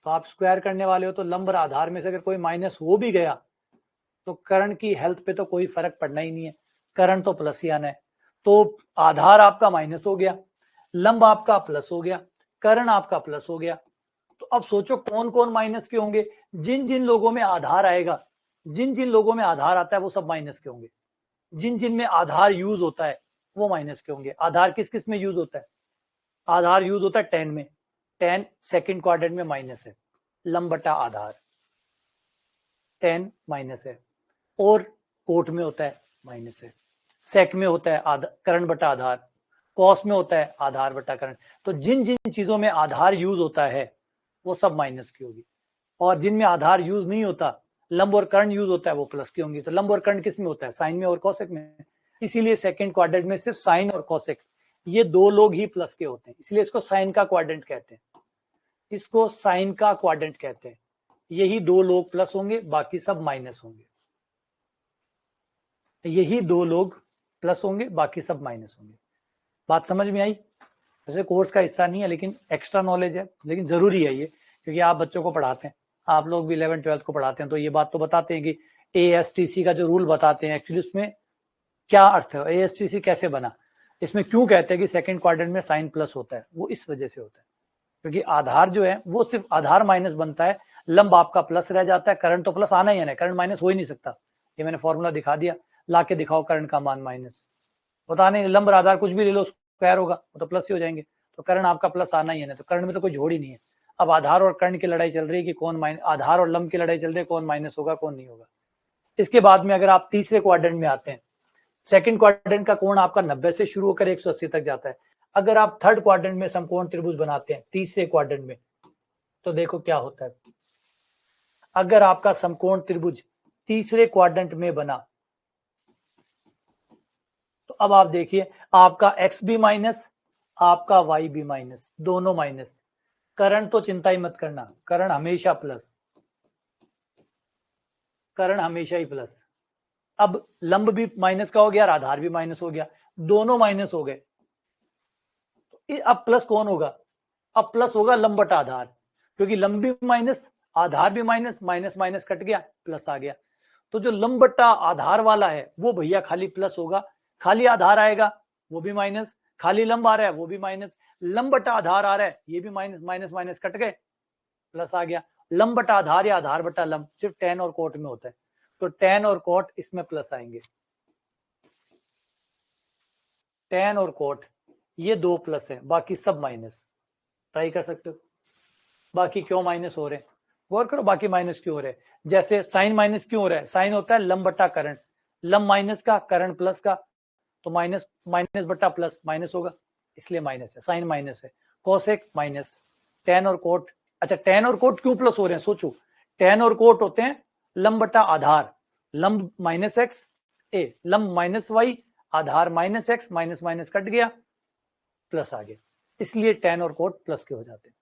तो आप स्क्वायर करने वाले हो, तो लंब और आधार में से अगर कोई माइनस हो भी गया तो कर्ण की हेल्थ पे तो कोई फर्क पड़ना ही नहीं है, कर्ण तो प्लस ही आना है। तो आधार आपका माइनस हो गया, लंब आपका प्लस हो गया, कर्ण आपका प्लस हो गया। तो अब सोचो कौन कौन माइनस के होंगे। जिन जिन लोगों में आधार आएगा, जिन जिन लोगों में आधार आता है वो सब माइनस के होंगे। जिन जिन में आधार यूज होता है वो माइनस के होंगे। आधार किस किस में यूज होता है? आधार यूज होता है 10 में। 10 सेकंड क्वाड्रेंट में माइनस है, लंब बटा आधार 10 माइनस है। और कोट में होता है माइनस है, सेक में होता है कर्ण बटा आधार, कॉस में होता है आधार बटा कर्ण। तो जिन जिन चीजों में आधार यूज होता है वो सब माइनस की होगी, और जिनमें आधार यूज नहीं होता, लंब और कर्ण यूज होता है, वो प्लस की होंगी। तो लंब और कर्ण किस में होता है? साइन में और कॉसेक में। इसीलिए सेकंड क्वाड्रेंट में सिर्फ साइन और कॉसेक ये दो लोग ही प्लस के होते हैं, इसलिए इसको साइन का क्वाड्रेंट कहते हैं। इसको साइन का क्वाड्रेंट कहते हैं। यही दो लोग प्लस होंगे, बाकी सब माइनस होंगे। यही दो लोग प्लस होंगे, बाकी सब माइनस होंगे। बात समझ में आई? वैसे कोर्स का हिस्सा नहीं है, लेकिन एक्स्ट्रा नॉलेज है, लेकिन जरूरी है ये, क्योंकि आप बच्चों को पढ़ाते हैं, आप लोग भी 11th-12th को पढ़ाते हैं, तो ये बात तो बताते हैं कि ASTC का जो रूल बताते हैं, एक्चुअली उसमें क्या अर्थ है, ASTC कैसे बना, इसमें क्यों कहते हैं कि सेकंड क्वाड्रेंट में साइन प्लस होता है। वो इस वजह से होता है क्योंकि आधार जो है वो सिर्फ आधार माइनस बनता है, लंब आपका प्लस रह जाता है, करंट तो प्लस आना ही है, करंट माइनस हो ही नहीं सकता। ये मैंने फॉर्मूला दिखा दिया, ला के दिखाओ करंट का मान माइनस, पता नहीं, लंब आधार कुछ भी ले लो, स्क्वायर होगा वो तो प्लस ही हो जाएंगे, तो कर्ण आपका प्लस आना ही है ना। तो कर्ण में तो कोई जोड़ ही नहीं है। अब आधार और कर्ण की लड़ाई चल रही है कि कौन माइनस, आधार और लंब की लड़ाई चल रही है कौन माइनस होगा कौन नहीं होगा। इसके बाद में अगर आप तीसरे क्वाड्रेंट में आते हैं, सेकंड क्वाड्रेंट का कोण आपका 90 से शुरू होकर 180 तक जाता है। अगर आप थर्ड क्वाड्रेंट में समकोण त्रिभुज बनाते हैं तीसरे क्वाड्रेंट में, तो देखो क्या होता है। अगर आपका समकोण त्रिभुज तीसरे क्वाड्रेंट में बना, तो अब आप देखिए, आपका x भी माइनस, आपका y भी माइनस, दोनों माइनस। कर्ण तो चिंता ही मत करना, कर्ण हमेशा प्लस, कर्ण हमेशा ही प्लस। अब लंब भी माइनस का हो गया और आधार भी माइनस हो गया, दोनों माइनस हो गए। तो अब प्लस कौन होगा? अब प्लस होगा लंब बटा आधार, क्योंकि लंब भी माइनस, आधार भी माइनस, माइनस माइनस कट गया, प्लस आ गया। तो जो लंब बटा आधार वाला है वो भैया खाली प्लस होगा, खाली आधार आएगा वो भी माइनस, खाली लंब आ रहा है वो भी माइनस, लंब बटा आधार आ रहा है ये भी माइनस, माइनस माइनस कट गए, प्लस आ गया। लंब बटा आधार या आधार बटा लंब सिर्फ tan और कोट में होता है, तो tan और कोट इसमें प्लस आएंगे, tan और कोट ये दो प्लस है, बाकी सब माइनस। ट्राई कर सकते हो। बाकी क्यों माइनस हो रहे हैं, गौर करो, बाकी माइनस क्यों हो रहे हैं। जैसे साइन माइनस क्यों हो रहा है? साइन होता है लंब बटा करण, लंब माइनस का, करण प्लस का, तो माइनस माइनस बटा प्लस माइनस होगा, इसलिए माइनस है, साइन माइनस है। कोसेक माइनस, टेन और कोट। अच्छा, टेन और कोट क्यों प्लस हो रहे हैं? सोचो, टेन और कोट होते हैं लंब बटा आधार, लंब माइनस एक्स ए, लंब माइनस वाई, आधार minus x, minus minus cut गया, प्लस आ गया, इसलिए टेन और कोट प्लस के हो जाते हैं।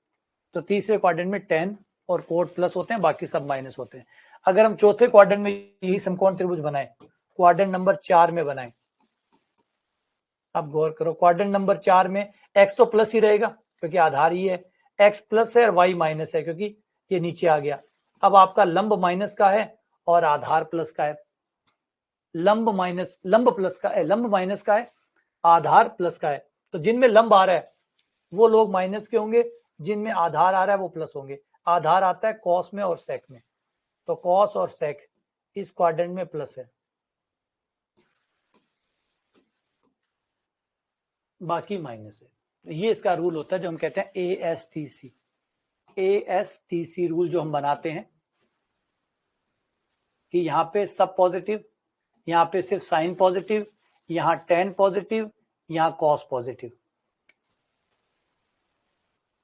तो तीसरे क्वाड्रेंट में टेन और कोट प्लस होते हैं, बाकी सब माइनस होते हैं। अगर हम चौथे क्वाड्रेंट में यही समकोण त्रिभुज बनाए, क्वाड्रेंट नंबर 4 में बनाए, अब गौर करो, क्वाड्रेंट नंबर 4 में x तो प्लस ही रहेगा क्योंकि आधार ही है, x प्लस है और y माइनस है क्योंकि ये नीचे आ गया। अब आपका लंब माइनस का है और आधार प्लस का है, लंब माइनस, लंब प्लस का है, लंब माइनस का है, आधार प्लस का है। तो जिनमें लंब आ रहा है वो लोग माइनस के होंगे, जिनमें आधार आ रहा है वो प्लस होंगे। आधार आता है कॉस में और सेक में, तो कॉस और सेक इस क्वाड्रेंट में प्लस है, बाकी माइनस है। तो ये इसका रूल होता है जो हम कहते हैं ASTC, ASTC रूल जो हम बनाते हैं कि यहाँ पे सब पॉजिटिव, यहाँ पे सिर्फ साइन पॉजिटिव, यहाँ टेन पॉजिटिव, यहाँ कॉस पॉजिटिव।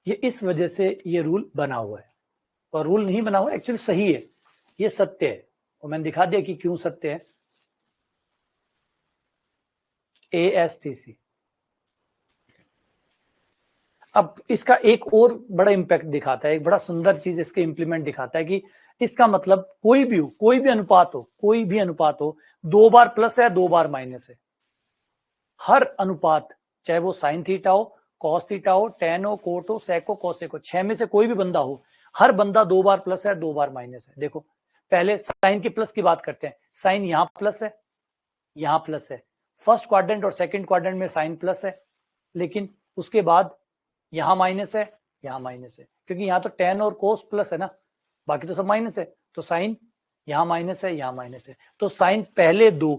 ये इस वजह से ये रूल बना हुआ है, और रूल नहीं बना हुआ, एक्चुअली सही है, ये सत्य है, और मैंने दिखा दिया कि क्यों सत्य है। ASTC। अब इसका एक और बड़ा इंपैक्ट दिखाता है, एक बड़ा सुंदर चीज इसके इंप्लीमेंट दिखाता है कि इसका मतलब कोई भी अनुपात हो 2 बार प्लस है 2 बार माइनस है। हर अनुपात, चाहे वो साइन थीटा हो, कॉस थीटा हो, टेन हो, कोट हो, सेक हो, कॉसेक हो, 6 में से कोई भी बंदा हो, हर बंदा 2 बार प्लस है 2 बार माइनस है। देखो पहले साइन के प्लस की बात करते हैं। साइन यहां प्लस है, यहां प्लस है। फर्स्ट क्वाड्रेंट और सेकंड क्वाड्रेंट में साइन प्लस है, लेकिन उसके बाद यहां माइनस है, यहां माइनस है, क्योंकि यहां तो टेन और कोस प्लस है ना, बाकी तो सब माइनस है। तो साइन यहां माइनस है, यहां माइनस है। तो साइन पहले 2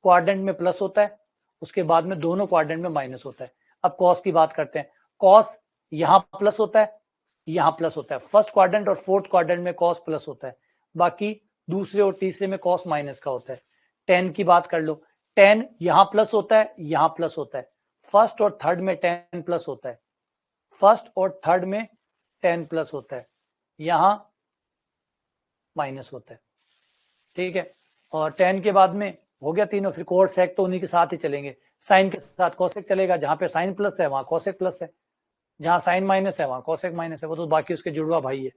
क्वाड्रेंट में प्लस होता है, उसके बाद में दोनों क्वाड्रेंट में माइनस होता है। अब कॉस की बात करते हैं। कॉस यहां प्लस होता है, यहां प्लस होता है। फर्स्ट क्वाड्रेंट और फोर्थ क्वाड्रेंट में कॉस प्लस होता है, बाकी दूसरे और तीसरे में कॉस माइनस का होता है। टेन की बात कर लो, टेन यहां प्लस होता है, यहां प्लस होता है। फर्स्ट और थर्ड में टेन प्लस होता है, फर्स्ट और थर्ड में टेन प्लस होता है, यहां माइनस होता है। ठीक है, और टेन के बाद में हो गया तीनों, फिर कोट सेक तो उन्हीं के साथ ही चलेंगे। साइन के साथ कोसेक चलेगा, जहां पे साइन प्लस है वहां कोसेक प्लस है, जहां साइन माइनस है वहां कोसेक माइनस है, वो तो बाकी उसके जुड़वा भाई है,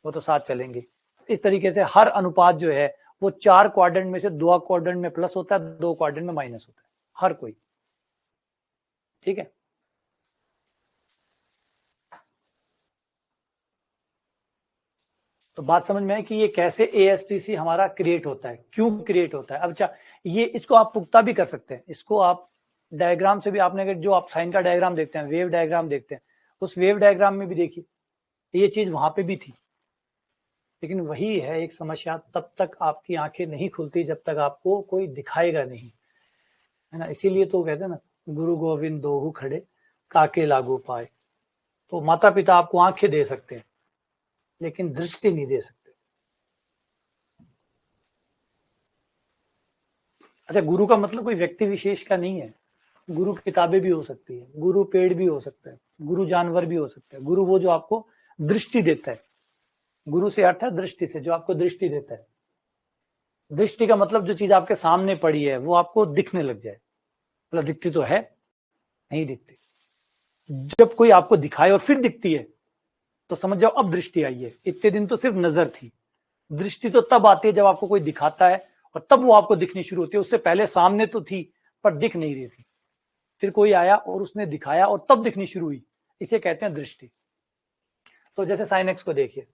वो तो साथ चलेंगे। इस तरीके से हर अनुपात जो है वो 4 क्वाड्रेंट में से 2 क्वाड्रेंट में प्लस होता है, 2 क्वाड्रेंट में माइनस होता है, हर कोई। ठीक है, तो बात समझ में है कि ये कैसे एएसटीसी हमारा क्रिएट होता है, क्यों क्रिएट होता है। अब अच्छा, ये इसको आप पुख्ता भी कर सकते हैं, इसको आप डायग्राम से भी, आपने अगर जो आप साइन का डायग्राम देखते हैं, वेव डायग्राम देखते हैं, उस वेव डायग्राम में भी देखिए ये चीज वहां पे भी थी। लेकिन वही है एक समस्या, तब तक आपकी आंखें नहीं खुलती जब तक आपको कोई दिखाएगा नहीं, है ना। इसीलिए तो कहते हैं ना, गुरु गोविंद दोहु खड़े काके लागू पाए। तो माता पिता आपको आंखें दे सकते हैं लेकिन दृष्टि नहीं दे सकते। अच्छा, गुरु का मतलब कोई व्यक्ति विशेष का नहीं है। गुरु किताबें भी हो सकती है, गुरु पेड़ भी हो सकता है, गुरु जानवर भी हो सकता है। गुरु वो जो आपको दृष्टि देता है, गुरु से अर्थ है दृष्टि से, जो आपको दृष्टि देता है। दृष्टि का मतलब जो चीज आपके सामने पड़ी है वो आपको दिखने लग जाए। मतलब दिखती तो है, नहीं दिखती। जब कोई आपको दिखाए और फिर दिखती है तो समझ जाओ अब दृष्टि आई है। इतने दिन तो सिर्फ नजर थी। दृष्टि तो तब आती है जब आपको कोई दिखाता है और तब वो आपको दिखनी शुरू होती है। उससे पहले सामने तो थी पर दिख नहीं रही थी, फिर कोई आया और उसने दिखाया और तब दिखनी शुरू हुई। इसे कहते हैं दृष्टि। तो जैसे साइन एक्स को देखिए,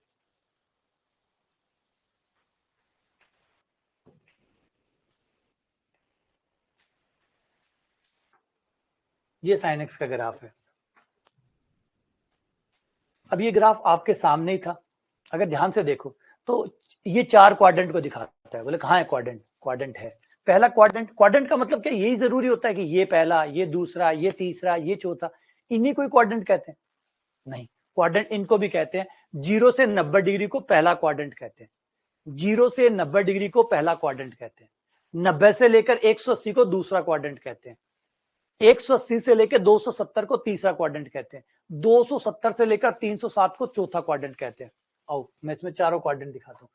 ये साइन एक्स का ग्राफ है। अब ये ग्राफ आपके सामने ही था, अगर ध्यान से देखो तो ये 4 क्वाड्रेंट को दिखाता है। बोले कहाँ है क्वाड्रेंट? क्वाड्रेंट है। पहला क्वाड्रेंट, क्वाड्रेंट का मतलब क्या, यही जरूरी होता है कि ये पहला, ये दूसरा, ये तीसरा, ये चौथा, इन्हीं को क्वाड्रेंट कहते हैं? नहीं, क्वाड्रेंट इनको भी कहते हैं। 0 से 90 डिग्री को पहला क्वाड्रेंट कहते हैं। 0 से 90 डिग्री को पहला क्वाड्रेंट कहते हैं। 90 से लेकर 180 को दूसरा क्वाड्रेंट कहते हैं। 180 से लेकर 270 को तीसरा क्वाड्रेंट कहते हैं। 270 से लेकर 307 को चौथा क्वाड्रेंट कहते हैं। आओ मैं इसमें चारों क्वाड्रेंट दिखाता हूं।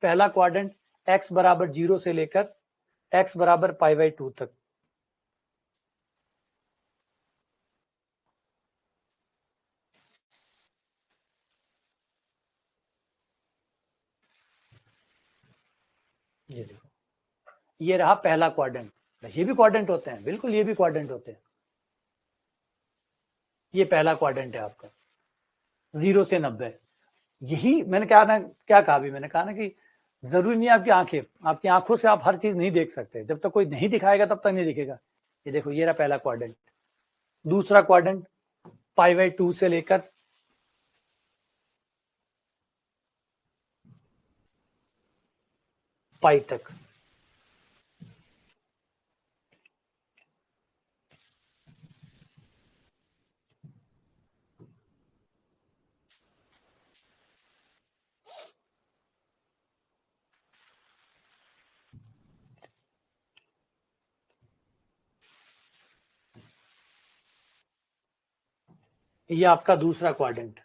पहला क्वाड्रेंट x बराबर 0 से लेकर x बराबर π/2 तक, ये देखो, ये रहा पहला क्वाड्रेंट। ये भी क्वाड्रेंट होते हैं, बिल्कुल ये भी क्वाड्रेंट होते हैं। ये पहला क्वाड्रेंट है आपका 0 से 90। यही मैंने क्या कहा अभी, मैंने कहा ना कि जरूरी नहीं आपकी आंखें, आपकी आंखों से आप हर चीज नहीं देख सकते। जब तक कोई नहीं दिखाएगा तब तक नहीं दिखेगा। ये देखो, ये रहा पहला क्वाड्रेंट। दूसरा क्वाड्रेंट π/2 से लेकर पाई तक। ये आपका दूसरा क्वाड्रेंट,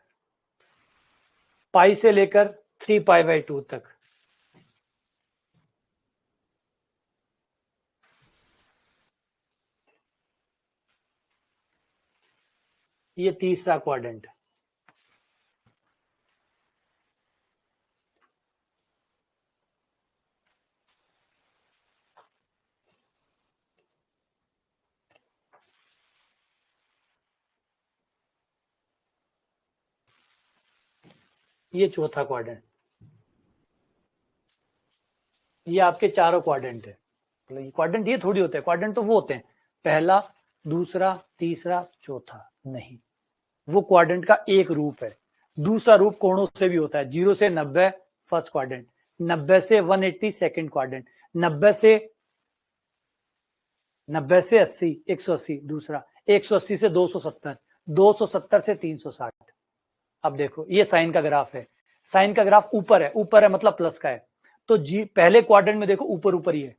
पाई से लेकर 3π/2 तक। ये तीसरा क्वाड्रेंट। ये चौथा क्वाड्रेंट, ये आपके चारों क्वाड्रेंट है। मतलब क्वाड्रेंट ये थोड़ी होते हैं, क्वाड्रेंट तो वो होते हैं पहला, दूसरा, तीसरा, चौथा। नहीं, वो क्वाड्रेंट का एक रूप है। दूसरा रूप कोणों से भी होता है। 0 से 90 फर्स्ट क्वाड्रेंट, 90 से 180 सेकंड क्वाड्रेंट, 90 से 80 180 दूसरा, 180 से 270, 270 से 360। अब देखो ये साइन का ग्राफ है, साइन का ग्राफ ऊपर है, ऊपर है मतलब प्लस का है। तो जी पहले क्वाड्रेंट में देखो ऊपर ऊपर ही है,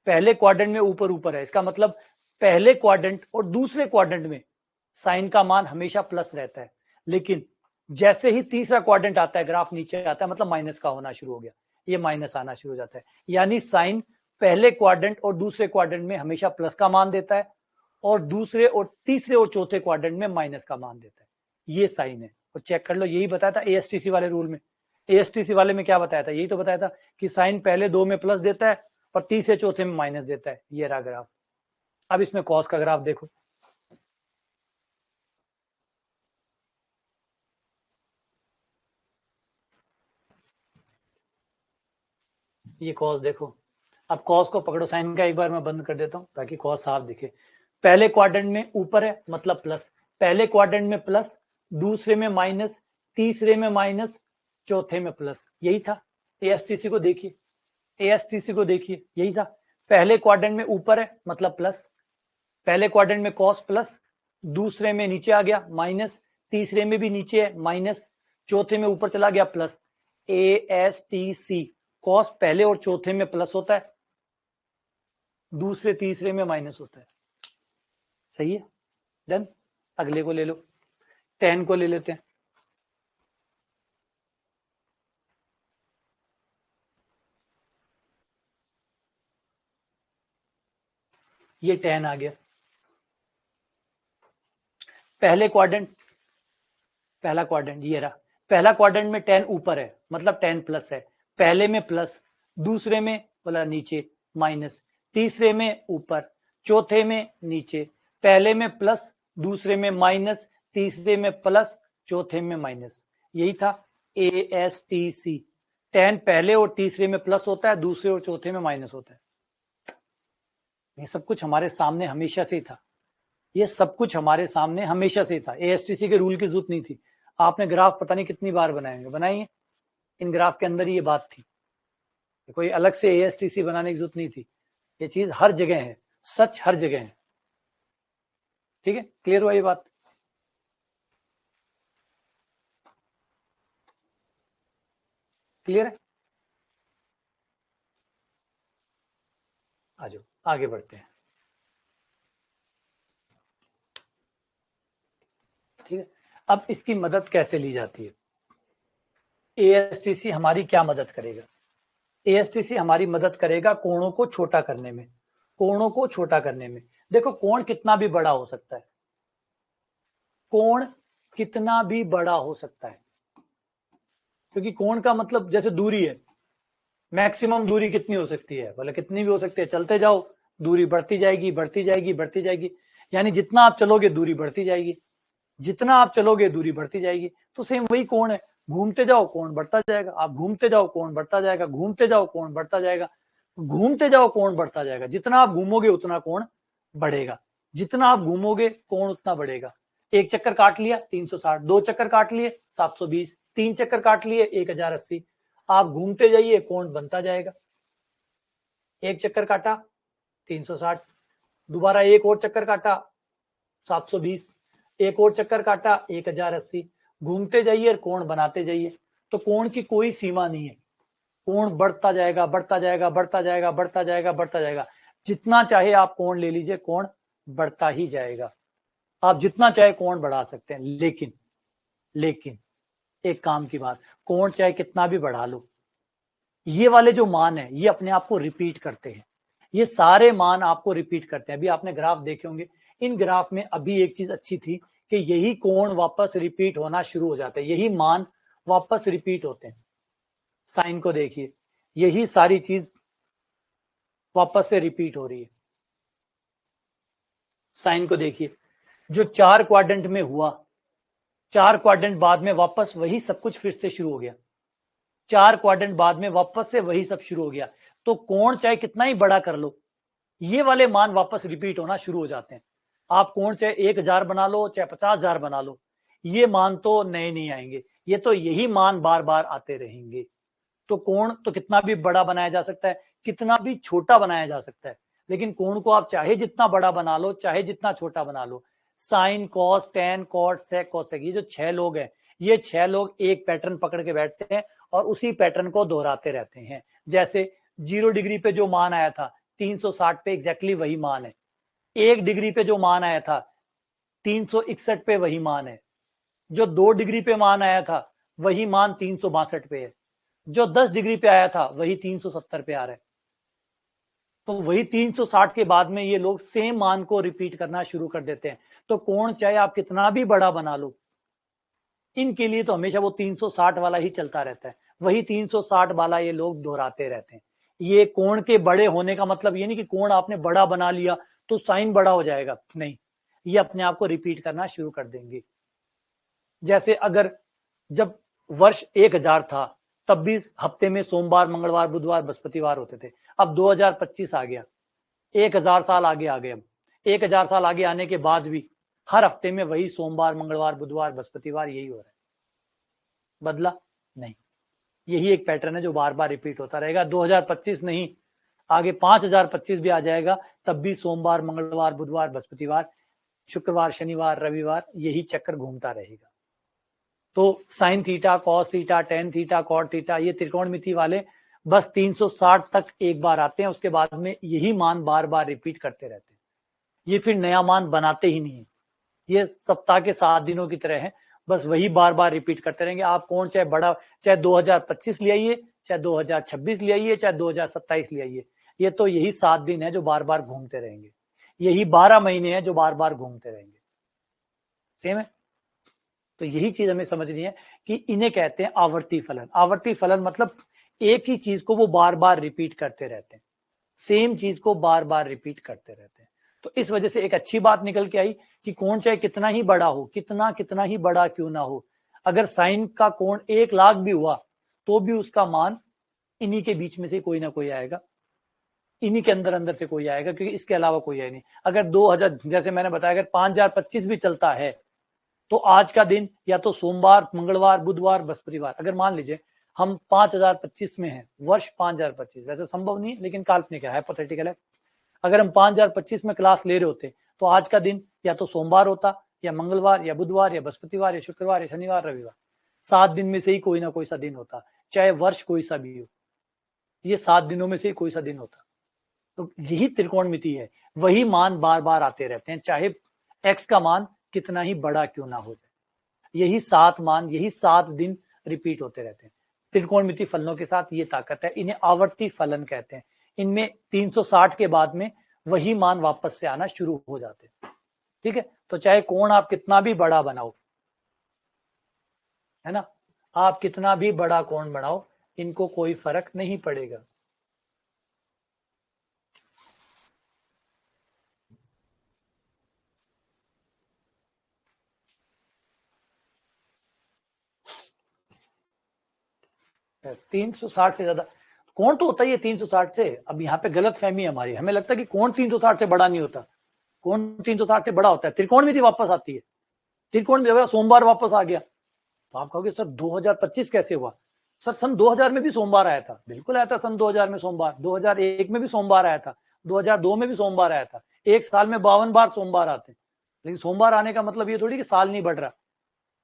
पहले क्वाड्रेंट में ऊपर ऊपर है, इसका मतलब पहले क्वाड्रेंट और दूसरे क्वाड्रेंट में साइन का मान हमेशा प्लस रहता है। लेकिन जैसे ही तीसरा क्वाड्रेंट आता है, ग्राफ नीचे आता है, मतलब माइनस का होना शुरू हो गया, ये माइनस आना शुरू हो जाता है। यानी साइन पहले क्वाड्रेंट और दूसरे क्वाड्रेंट में हमेशा प्लस का मान देता है, और दूसरे और तीसरे और चौथे क्वाड्रेंट में माइनस का मान देता है। ये साइन है, और चेक कर लो, यही बताया था एएसटीसी वाले रूल में। एएसटीसी वाले में क्या बताया था, यही तो बताया था कि साइन पहले दो में प्लस देता है और तीसरे चौथे में माइनस देता है। ये रहा ग्राफ। अब इसमें कॉस का ग्राफ देखो, ये कॉस देखो। अब कॉस को पकड़ो, साइन का एक बार मैं बंद कर देता हूं ताकि कॉस साफ दिखे। पहले क्वाड्रेंट में ऊपर है मतलब प्लस, पहले क्वाड्रेंट में प्लस, दूसरे में माइनस, तीसरे में माइनस, चौथे में प्लस। यही था। एएसटीसी को देखिए, एएसटीसी को देखिए, यही था। पहले क्वाड्रेंट में ऊपर है मतलब प्लस, पहले क्वाड्रेंट में कॉस प्लस, दूसरे में नीचे आ गया माइनस, तीसरे में भी नीचे है माइनस, चौथे में ऊपर चला गया प्लस। एएसटीसी कॉस पहले और चौथे में प्लस होता है, दूसरे तीसरे में माइनस होता है। सही है, डन। अगले को ले लो, टेन को ले लेते हैं। ये टेन आ गया, पहले क्वाड्रेंट, पहला क्वाड्रेंट ये रहा। पहला क्वाड्रेंट में टेन ऊपर है मतलब टेन प्लस है, पहले में प्लस, दूसरे में बोला नीचे माइनस, तीसरे में ऊपर, चौथे में नीचे। पहले में प्लस, दूसरे में माइनस, तीसरे में प्लस, चौथे में माइनस। यही था एएसटीसी। टेन पहले और तीसरे में प्लस होता है, दूसरे और चौथे में माइनस होता है। ये सब कुछ हमारे सामने हमेशा से था, ये सब कुछ हमारे सामने हमेशा से था। एएसटीसी के रूल की जरूरत नहीं थी। आपने ग्राफ पता नहीं कितनी बार बनाएंगे, बनाइए, इन ग्राफ के अंदर ये बात थी, कोई अलग से एएसटीसी बनाने की जरूरत नहीं थी। ये चीज हर जगह है, सच हर जगह है। ठीक है, क्लियर हुआ ये बात? क्लियर है? आ जाओ आगे बढ़ते हैं। ठीक है, अब इसकी मदद कैसे ली जाती है? एएसटीसी हमारी क्या मदद करेगा? एएसटीसी हमारी मदद करेगा कोणों को छोटा करने में, कोणों को छोटा करने में। देखो कोण कितना भी बड़ा हो सकता है, कोण कितना भी बड़ा हो सकता है, क्योंकि कोण का मतलब जैसे दूरी है, मैक्सिमम दूरी कितनी हो सकती है, बोले कितनी भी हो सकती है, चलते जाओ दूरी बढ़ती जाएगी बढ़ती जाएगी बढ़ती जाएगी। यानी जितना आप चलोगे दूरी बढ़ती जाएगी, जितना आप चलोगे दूरी बढ़ती जाएगी। तो सेम वही कोण है, घूमते जाओ कोण बढ़ता जाएगा, आप घूमते जाओ कोण बढ़ता जाएगा, घूमते जाओ कोण बढ़ता जाएगा, घूमते जाओ कोण बढ़ता जाएगा। जितना आप घूमोगे उतना कोण बढ़ेगा, जितना आप घूमोगे कोण उतना बढ़ेगा। एक चक्कर काट लिया 360, दो चक्कर काट लिए 720, तीन चक्कर काट लिए 1080। आप घूमते जाइए कोण बनता जाएगा। एक चक्कर काटा 360, दोबारा एक और चक्कर काटा 720, एक और चक्कर काटा 1080। घूमते जाइए और कोण बनाते जाइए। तो कोण की कोई सीमा नहीं है, कोण बढ़ता जाएगा बढ़ता जाएगा बढ़ता जाएगा बढ़ता जाएगा बढ़ता जाएगा। जितना चाहे आप कोण ले लीजिए, कोण बढ़ता ही जाएगा। आप जितना चाहे कोण बढ़ा सकते हैं, लेकिन लेकिन एक काम की बात, कोण चाहे कितना भी बढ़ा लो, ये वाले जो मान है ये अपने आप को रिपीट करते हैं, ये सारे मान आपको रिपीट करते हैं। अभी आपने ग्राफ देखे होंगे, इन ग्राफ में अभी एक चीज अच्छी थी कि यही कोण वापस रिपीट होना शुरू हो जाते हैं, यही मान वापस रिपीट होते हैं। साइन को देखिए, यही सारी चीज वापस से रिपीट हो रही है। साइन को देखिए, जो चार क्वाड्रेंट में हुआ, 4 क्वाड्रेंट बाद में वापस वही सब कुछ फिर से शुरू हो गया, 4 क्वाड्रेंट बाद में वापस से वही सब शुरू हो गया। तो कोण चाहे कितना ही बड़ा कर लो, ये वाले मान वापस रिपीट होना शुरू हो जाते हैं। आप कोण चाहे 1000 बना लो, चाहे 50,000 बना लो, ये मान तो नए नहीं आएंगे, ये तो यही मान बार बार आते रहेंगे। तो कोण तो कितना भी बड़ा बनाया जा सकता है, कितना भी छोटा बनाया जा सकता है, लेकिन कोण को आप चाहे जितना बड़ा बना लो, चाहे जितना छोटा बना लो, साइन, कॉस, टेन, कॉट, सेक, कोसेक, ये जो 6 लोग हैं, ये 6 लोग एक पैटर्न पकड़ के बैठते हैं और उसी पैटर्न को दोहराते रहते हैं। जैसे 0 डिग्री पे जो मान आया था 360 पे एग्जैक्टली वही मान है, 1 डिग्री पे जो मान आया था 361 पे वही मान है, जो 2 डिग्री पे मान आया था वही मान 362 पे है, जो 10 डिग्री पे आया था वही 370 पे आ रहा है। तो वही 360 के बाद में ये लोग सेम मान को रिपीट करना शुरू कर देते हैं। तो कोण चाहे आप कितना भी बड़ा बना लो, इनके लिए तो हमेशा वो 360 वाला ही चलता रहता है, वही 360 वाला ये लोग दोहराते रहते हैं। ये कोण के बड़े होने का मतलब ये नहीं कि कोण आपने बड़ा बना लिया तो साइन बड़ा हो जाएगा, नहीं, ये अपने आप को रिपीट करना शुरू कर देंगे। जैसे अगर जब वर्ष 1000 था तब भी हफ्ते में सोमवार, मंगलवार, बुधवार, बृहस्पतिवार होते थे। अब 2025 आ गया, 1000 साल आगे आ गए। अब 1000 साल आगे आने के बाद भी हर हफ्ते में वही सोमवार, मंगलवार, बुधवार, बृहस्पतिवार यही हो रहा है, बदला नहीं। यही एक पैटर्न है जो बार बार रिपीट होता रहेगा। 2025 नहीं, आगे 5025 भी आ जाएगा, तब भी सोमवार, मंगलवार, बुधवार, बृहस्पतिवार, शुक्रवार, शनिवार, रविवार यही चक्कर घूमता रहेगा। तो sine theta, cos theta, tan theta, cot theta, ये त्रिकोणमिति वाले बस 360 तक एक बार आते हैं, उसके बाद में यही मान बार बार रिपीट करते रहते हैं। ये फिर नया मान बनाते ही नहीं है, ये सप्ताह के 7 दिनों की तरह है, बस वही बार बार रिपीट करते रहेंगे। आप कौन चाहे बड़ा, चाहे 2025 ले आइए, चाहे 2026 ले आइए, चाहे 2027 ले आइए, ये तो यही 7 दिन है जो बार बार घूमते रहेंगे, यही 12 महीने हैं जो बार बार घूमते रहेंगे। सेम है। तो यही चीज हमें समझनी है कि इन्हें कहते हैं आवर्ती फलन। आवर्ती फलन मतलब एक ही चीज को वो बार बार रिपीट करते रहते हैं, सेम चीज को बार बार रिपीट करते रहते हैं। तो इस वजह से एक अच्छी बात निकल के आई कि कोण चाहे कितना ही बड़ा हो, कितना ही बड़ा क्यों ना हो, अगर साइन का कोण 1 लाख भी हुआ तो भी उसका मान इन्हीं के बीच में से कोई ना कोई आएगा, इन्हीं के अंदर अंदर से कोई आएगा, क्योंकि इसके अलावा कोई है नहीं। अगर 2000, जैसे मैंने बताया, अगर 5025 भी चलता है तो आज का दिन या तो सोमवार, मंगलवार, बुधवार, बृहस्पतिवार, अगर मान लीजिए हम 5025 में हैं, वर्ष 5025, वैसे संभव नहीं है लेकिन काल्पनिक है, हाइपोथेटिकल है। अगर हम 5025 में क्लास ले रहे होते तो आज का दिन या तो सोमवार होता, या मंगलवार, या बुधवार, या बृहस्पतिवार, या शुक्रवार, या शनिवार, रविवार, 7 दिन में से ही कोई ना कोई सा दिन होता, चाहे वर्ष कोई सा भी हो, ये 7 दिनों में से ही कोई सा दिन होता। तो यही त्रिकोणमिति है, वही मान बार बार आते रहते हैं, चाहे x का मान कितना ही बड़ा क्यों ना हो जाए, यही 7 मान, यही 7 दिन रिपीट होते रहते हैं। त्रिकोणमिति फलनों के साथ ये ताकत है, इन्हें आवर्ती फलन कहते हैं। इनमें 360 के बाद में वही मान वापस से आना शुरू हो जाते हैं, ठीक है। तो चाहे कोण आप कितना भी बड़ा बनाओ, है ना, आप कितना भी बड़ा कोण बनाओ, इनको कोई फर्क नहीं पड़ेगा। है 360 से ज्यादा कोण तो होता ही है 360 से। अब यहाँ पे गलत फहमी है हमारी, हमें लगता है कि कोण 360 से बड़ा नहीं होता, कोण 360 से बड़ा होता है। त्रिकोणमिति वापस आती है, त्रिकोणमिति सोमवार वापस आ गया, तो आप कहोगे सर 2025 कैसे हुआ? सर सन 2000 में भी सोमवार आया था, बिल्कुल आया था सन 2000 में सोमवार, 2001 में भी सोमवार आया था, 2002 में भी सोमवार आया था। एक साल में 52 बार सोमवार आते हैं, लेकिन सोमवार आने का मतलब ये थोड़ी कि साल नहीं बढ़ रहा।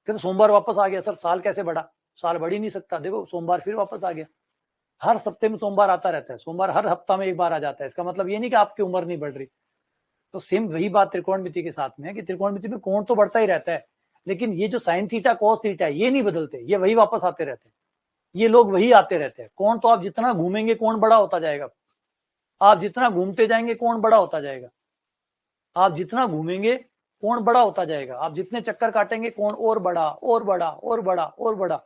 फिर सोमवार वापस आ गया, सर साल कैसे बढ़ा? साल बढ़ ही नहीं सकता, देखो सोमवार फिर वापस आ गया। हर सप्ते में सोमवार आता रहता है, सोमवार हर हफ्ता में एक बार आ जाता है, इसका मतलब ये नहीं कि आपकी उम्र नहीं बढ़ रही। तो सेम वही बात त्रिकोणमिति के साथ में है कि त्रिकोणमिति में कोण तो बढ़ता ही रहता है, लेकिन ये जो साइन थीटा, कॉस थीटा है, ये नहीं बदलते, ये वही वापस आते रहते हैं, ये लोग वही आते रहते हैं। कोण तो आप जितना घूमेंगे कोण बड़ा होता जाएगा, आप जितना घूमते जाएंगे कोण बड़ा होता जाएगा, आप जितना घूमेंगे कोण बड़ा होता जाएगा, आप जितने चक्कर काटेंगे कोण और बड़ा और बड़ा और बड़ा और बड़ा।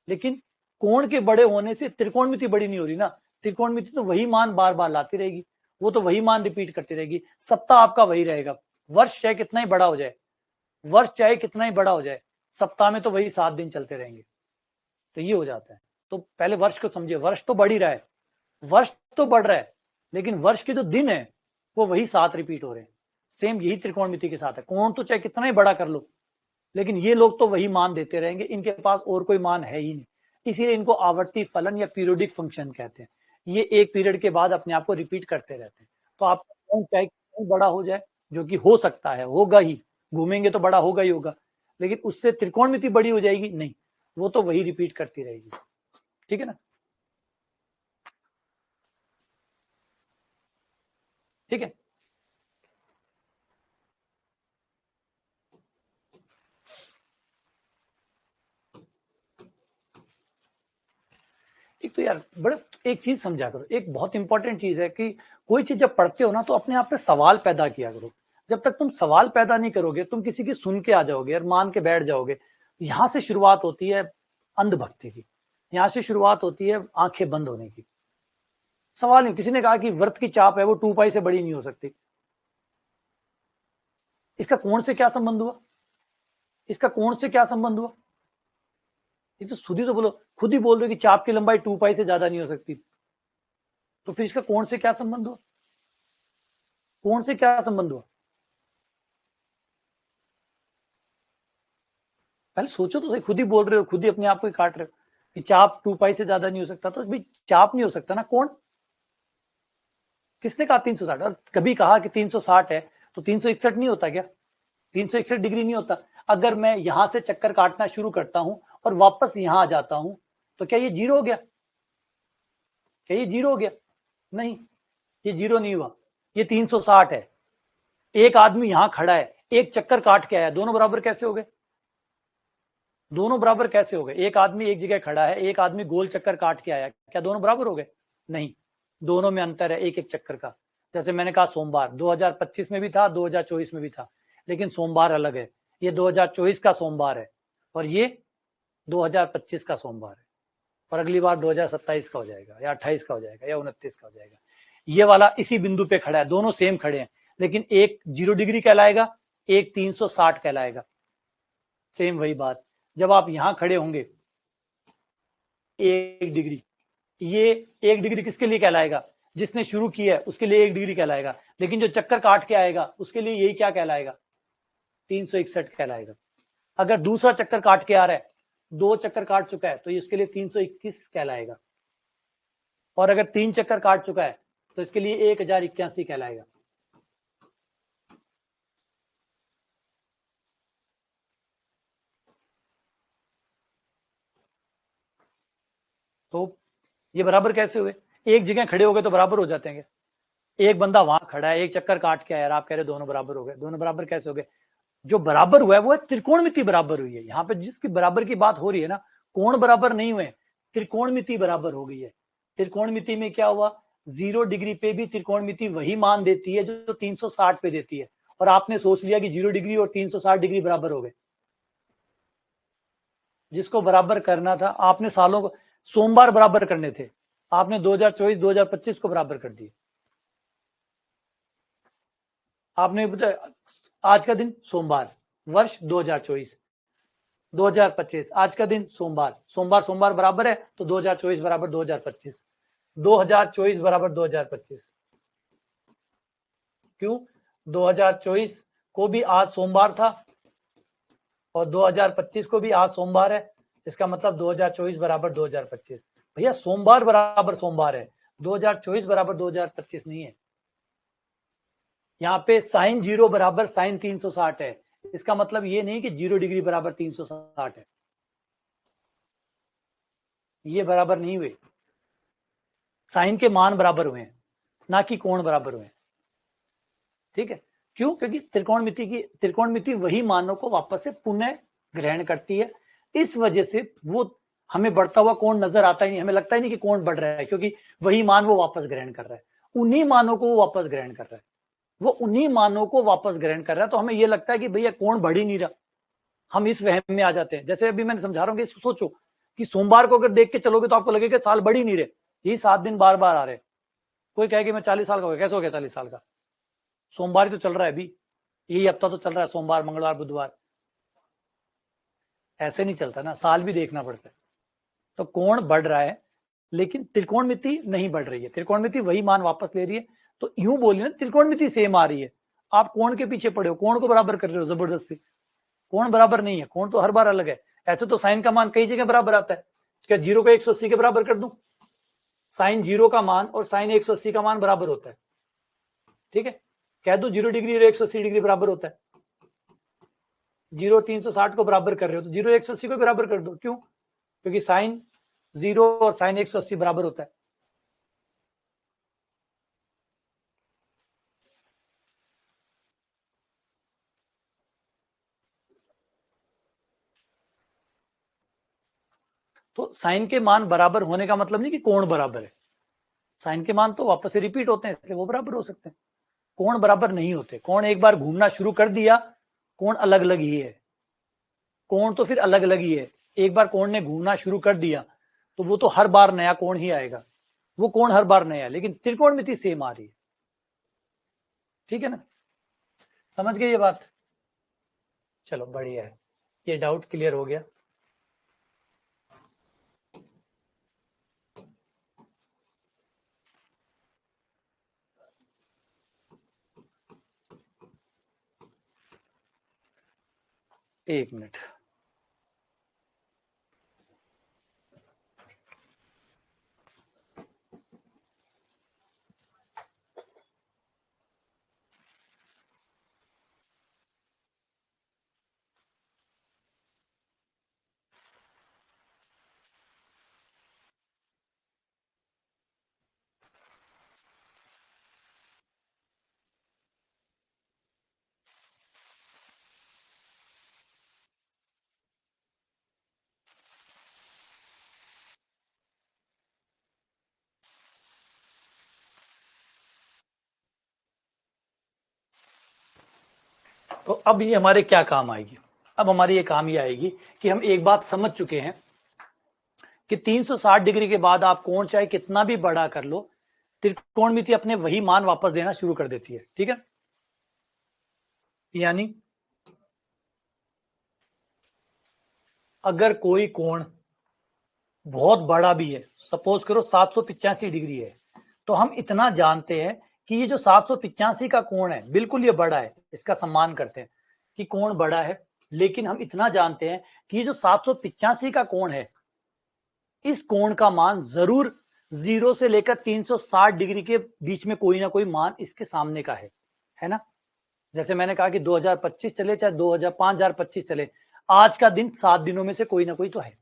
लेकिन कोण के बड़े होने से त्रिकोणमिति बड़ी नहीं हो रही ना, त्रिकोणमिति तो वही मान बार बार लाती रहेगी, वो तो वही मान रिपीट करती रहेगी, सप्ताह आपका वही रहेगा, वर्ष चाहे कितना ही बड़ा हो जाए, वर्ष चाहे कितना ही बड़ा हो जाए, सप्ताह में तो वही 7 दिन चलते रहेंगे। तो ये हो जाता है। तो पहले वर्ष को समझिए, वर्ष तो बढ़ ही रहा है, वर्ष तो बढ़ रहा है, लेकिन वर्ष के जो दिन है वो वही 7 रिपीट हो रहे हैं। सेम यही त्रिकोणमिति के साथ है। कोण तो चाहे कितना ही बड़ा कर लो, लेकिन ये लोग तो वही मान देते रहेंगे, इनके पास और कोई मान है ही नहीं। इसीलिए इनको आवर्ती फलन या पीरियोडिक फंक्शन कहते हैं। ये एक पीरियड के बाद अपने आप को रिपीट करते रहते हैं। तो आपका कोण चाहे कितना बड़ा हो जाए, जो कि हो सकता है, होगा ही, घूमेंगे तो बड़ा होगा ही होगा, लेकिन उससे त्रिकोणमिति बड़ी हो जाएगी नहीं, वो तो वही रिपीट करती रहेगी। ठीक है ना? ठीक है। एक तो यार बड़े एक चीज समझा करो, एक बहुत इंपॉर्टेंट चीज है कि कोई चीज जब पढ़ते हो ना तो अपने आप पे सवाल पैदा किया करो। जब तक तुम सवाल पैदा नहीं करोगे, तुम किसी की सुन के आ जाओगे और मान के बैठ जाओगे। यहां से शुरुआत होती है अंधभक्ति की, यहां से शुरुआत होती है आंखें बंद होने की। सवाल नहीं, किसी ने कहा कि व्रत की चाप है वो 2 पाई से बड़ी नहीं हो सकती, इसका कोण से क्या संबंध हुआ? इसका कोण से क्या संबंध हुआ? ये तो खुद ही तो बोलो, खुद ही बोल रहे हो कि चाप की लंबाई 2 पाई से ज्यादा नहीं हो सकती, तो फिर इसका कोण से क्या संबंध हुआ? कोण से क्या संबंध हुआ? पहले सोचो तो सही, खुद ही बोल रहे हो, खुद ही अपने आप को ही काट रहे हो कि चाप 2 पाई से ज्यादा नहीं हो सकता, तो भाई चाप नहीं हो सकता ना, कोण? किसने कहा 360? और कभी कहा कि 360 है तो 361 नहीं होता क्या? 361 डिग्री नहीं होता? अगर मैं यहां से चक्कर काटना शुरू करता हूं और वापस यहां आ जाता हूं, तो क्या ये जीरो हो गया? क्या ये जीरो हो गया? नहीं, ये जीरो नहीं हुआ, ये 360 है। एक आदमी यहां खड़ा है, एक चक्कर काट के आया, दोनों बराबर कैसे हो गए? दोनों बराबर कैसे हो गए? एक आदमी एक जगह खड़ा है, एक आदमी गोल चक्कर काट के आया, क्या दोनों बराबर हो गए? नहीं, दोनों में अंतर है एक एक चक्कर का। जैसे मैंने कहा सोमवार 2025 में भी था, 2024 में भी था, लेकिन सोमवार अलग है। ये 2024 का सोमवार है और ये 2025 का सोमवार है, और अगली बार 2027 का हो जाएगा या 28 का हो जाएगा या 29 का हो जाएगा। ये वाला इसी बिंदु पे खड़ा है, दोनों सेम खड़े हैं, लेकिन एक 0 डिग्री कहलाएगा, एक 360 कहलाएगा। सेम वही बात, जब आप यहां खड़े होंगे 1 डिग्री, ये 1 डिग्री किसके लिए कहलाएगा? जिसने शुरू किया है उसके लिए 1 डिग्री कहलाएगा, लेकिन जो चक्कर काट के आएगा उसके लिए यही क्या कहलाएगा? 361 कहलाएगा। अगर दूसरा चक्कर काट के आ रहा है, 2 चक्कर काट चुका है, तो इसके लिए 321 कहलाएगा, और अगर 3 चक्कर काट चुका है तो इसके लिए 1081 कहलाएगा। तो ये बराबर कैसे हुए? एक जगह खड़े हो गए तो बराबर हो जाते हैं क्या? एक बंदा वहां खड़ा है, एक चक्कर काट के आया, आप कह रहे दोनों बराबर हो गए। दोनों बराबर कैसे हो गए? जो बराबर हुआ है वो है त्रिकोणमिति बराबर हुई है। यहाँ पे जिसकी बराबर की बात हो रही है ना, कोण बराबर नहीं हुए, त्रिकोणमिति बराबर हो गई है। त्रिकोणमिति में क्या हुआ? 0 डिग्री पे भी त्रिकोणमिति वही मान देती है जो 360 पे देती है, और आपने सोच लिया कि 0 डिग्री और 360 डिग्री बराबर हो गए। जिसको बराबर करना था आपने सालों को, सोमवार बराबर करने थे, आपने 2024 2025 को बराबर कर दिए। आपने आज का दिन सोमवार, वर्ष 2024, 2025, आज का दिन सोमवार, सोमवार सोमवार बराबर है, तो 2024 बराबर 2025, 2024 बराबर 2025। क्यों? 2024 को भी आज सोमवार था और 2025 को भी आज सोमवार है, इसका मतलब 2024 बराबर 2025। भैया सोमवार बराबर सोमवार है, 2024 बराबर 2025 नहीं है। यहाँ पे साइन 0 बराबर साइन 360 है, इसका मतलब ये नहीं कि 0 डिग्री बराबर 360 है, ये बराबर नहीं हुए। साइन के मान बराबर हुए हैं, ना कि कोण बराबर हुए हैं। ठीक है? क्यों? क्योंकि त्रिकोणमिति वही मानों को वापस से पुनः ग्रहण करती है, इस वजह से वो हमें बढ़ता हुआ कोण नजर आता ही नहीं, हमें लगता ही नहीं कि कोण बढ़ रहा है, क्योंकि वही मान वो वापस ग्रहण कर रहा है, उन्हीं मानों को वो वापस ग्रहण कर रहा है, वो उन्हीं मानों को वापस ग्रहण कर रहा है। तो हमें ये लगता है कि भैया कोण बढ़ ही नहीं रहा, हम इस वहम में आ जाते हैं। जैसे अभी मैंने समझा रहा हूँ कि सोचो कि सोमवार को अगर देख के चलोगे तो आपको लगेगा साल बढ़ ही नहीं रहे, यही 7 दिन बार बार आ रहे। कोई कहे कि मैं 40 साल का हो गया, कैसे हो गया 40 साल का? सोमवार ही तो चल रहा है अभी, यही हफ्ता तो चल रहा है, सोमवार मंगलवार बुधवार। ऐसे नहीं चलता ना, साल भी देखना पड़ता है। तो कोण बढ़ रहा है लेकिन त्रिकोणमिति नहीं बढ़ रही है, त्रिकोणमिति वही मान वापस ले रही है। तो यूं बोलिए ना, त्रिकोणमिति सेम आ रही है, आप कोण के पीछे पड़े हो, कोण को बराबर कर रहे हो जबरदस्ती। कोण बराबर नहीं है, कोण तो हर बार अलग है। ऐसे तो साइन का मान कई जगह बराबर आता है, क्या 0 को 180 के बराबर कर दूं? साइन 0 का मान और साइन 180 का मान बराबर होता है, ठीक है। कह दो 0 डिग्री और 180 डिग्री बराबर होता है। 0 360 को बराबर कर रहे हो तो 0 180 को बराबर कर दो। क्यों? क्योंकि साइन 0 और साइन 180 बराबर होता है। तो साइन के मान बराबर होने का मतलब नहीं कि कोण बराबर है, साइन के मान तो वापस से रिपीट होते हैं, इसलिए वो बराबर हो सकते हैं। कोण बराबर नहीं होते, कोण एक बार घूमना शुरू कर दिया, कोण अलग अलग ही है, कोण तो फिर अलग अलग ही है। एक बार कोण ने घूमना शुरू कर दिया तो वो तो हर बार नया कोण ही आएगा, वो कोण हर बार नया, लेकिन त्रिकोणमिति सेम आ रही है, ठीक है ना। समझ गए ये बात? चलो बढ़िया है, ये डाउट क्लियर हो गया। एक मिनट, तो अब ये हमारे क्या काम आएगी? अब हमारी ये काम ये आएगी कि हम एक बात समझ चुके हैं कि 360 डिग्री के बाद आप कोण चाहे कितना भी बड़ा कर लो, त्रिकोणमिति अपने वही मान वापस देना शुरू कर देती है, ठीक है। यानी अगर कोई कोण बहुत बड़ा भी है, सपोज करो 785 डिग्री है, तो हम इतना जानते हैं कि ये जो 785 का कोण है बिल्कुल ये बड़ा है, इसका सम्मान करते हैं कि कोण बड़ा है। लेकिन हम इतना जानते हैं कि ये जो 785 का कोण है, इस कोण का मान जरूर 0 से लेकर 360 डिग्री के बीच में कोई ना कोई मान इसके सामने का है ना। जैसे मैंने कहा कि 2025 चले चाहे 5025 चले, आज का दिन 7 दिनों में से कोई ना कोई तो है,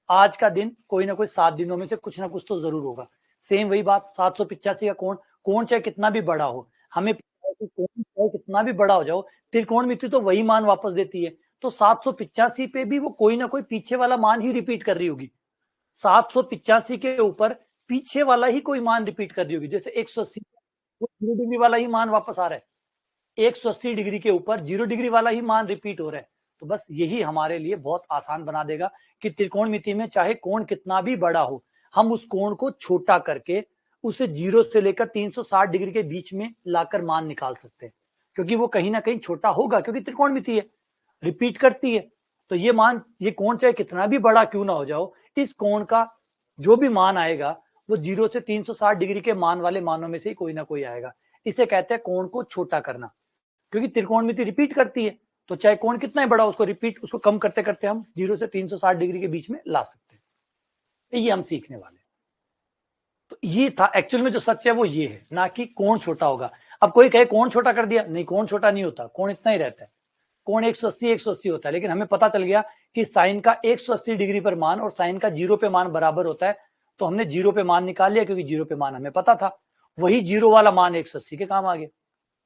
आज का दिन कोई ना कोई 7 दिनों में से कुछ ना कुछ तो जरूर होगा। सेम वही बात, 785 का कोण, कोण चाहे कितना भी बड़ा हो, हमें पता है कि कोण चाहे कितना भी बड़ा हो जाओ, त्रिकोणमिति तो वही मान वापस देती है। तो 785 पे भी वो कोई ना कोई पीछे वाला मान ही रिपीट कर रही होगी, 785 के ऊपर पीछे वाला ही कोई मान रिपीट कर रही होगी। जैसे 180 जीरो डिग्री वाला ही मान वापस आ रहा है, 180 डिग्री के ऊपर 0 डिग्री वाला ही मान रिपीट हो रहा है। तो बस यही हमारे लिए बहुत आसान बना देगा कि त्रिकोणमिति में चाहे कोण कितना भी बड़ा हो, हम उस कोण को छोटा करके उसे 0 से लेकर 360 डिग्री के बीच में लाकर मान निकाल सकते हैं, क्योंकि वो कहीं ना कहीं छोटा होगा, क्योंकि त्रिकोणमिति है, रिपीट करती है। तो ये मान, ये कोण चाहे कितना भी बड़ा क्यों ना हो जाओ, इस कोण का जो भी मान आएगा वो 0 से 360 डिग्री के मान वाले मानों में से ही कोई ना कोई आएगा। इसे कहते हैं कोण को छोटा करना, क्योंकि त्रिकोणमिति रिपीट करती है। तो चाहे कोण कितना ही बड़ा, उसको कम करते करते हम 0 से 360 डिग्री के बीच में ला सकते हैं। ये हम सीखने वाले हैं। तो ये था एक्चुअल में जो सच है वो ये है, ना कि कोण छोटा होगा। अब कोई कहे कोण छोटा कर दिया, नहीं, कोण छोटा नहीं होता, कोण इतना ही रहता है। कोण 180 होता है, लेकिन हमें पता चल गया कि साइन का 180 डिग्री पर मान और साइन का 0 पे मान बराबर होता है, तो हमने 0 पे मान निकाल लिया, क्योंकि 0 पे मान हमें पता था, वही 0 वाला मान 180 के काम आ गया।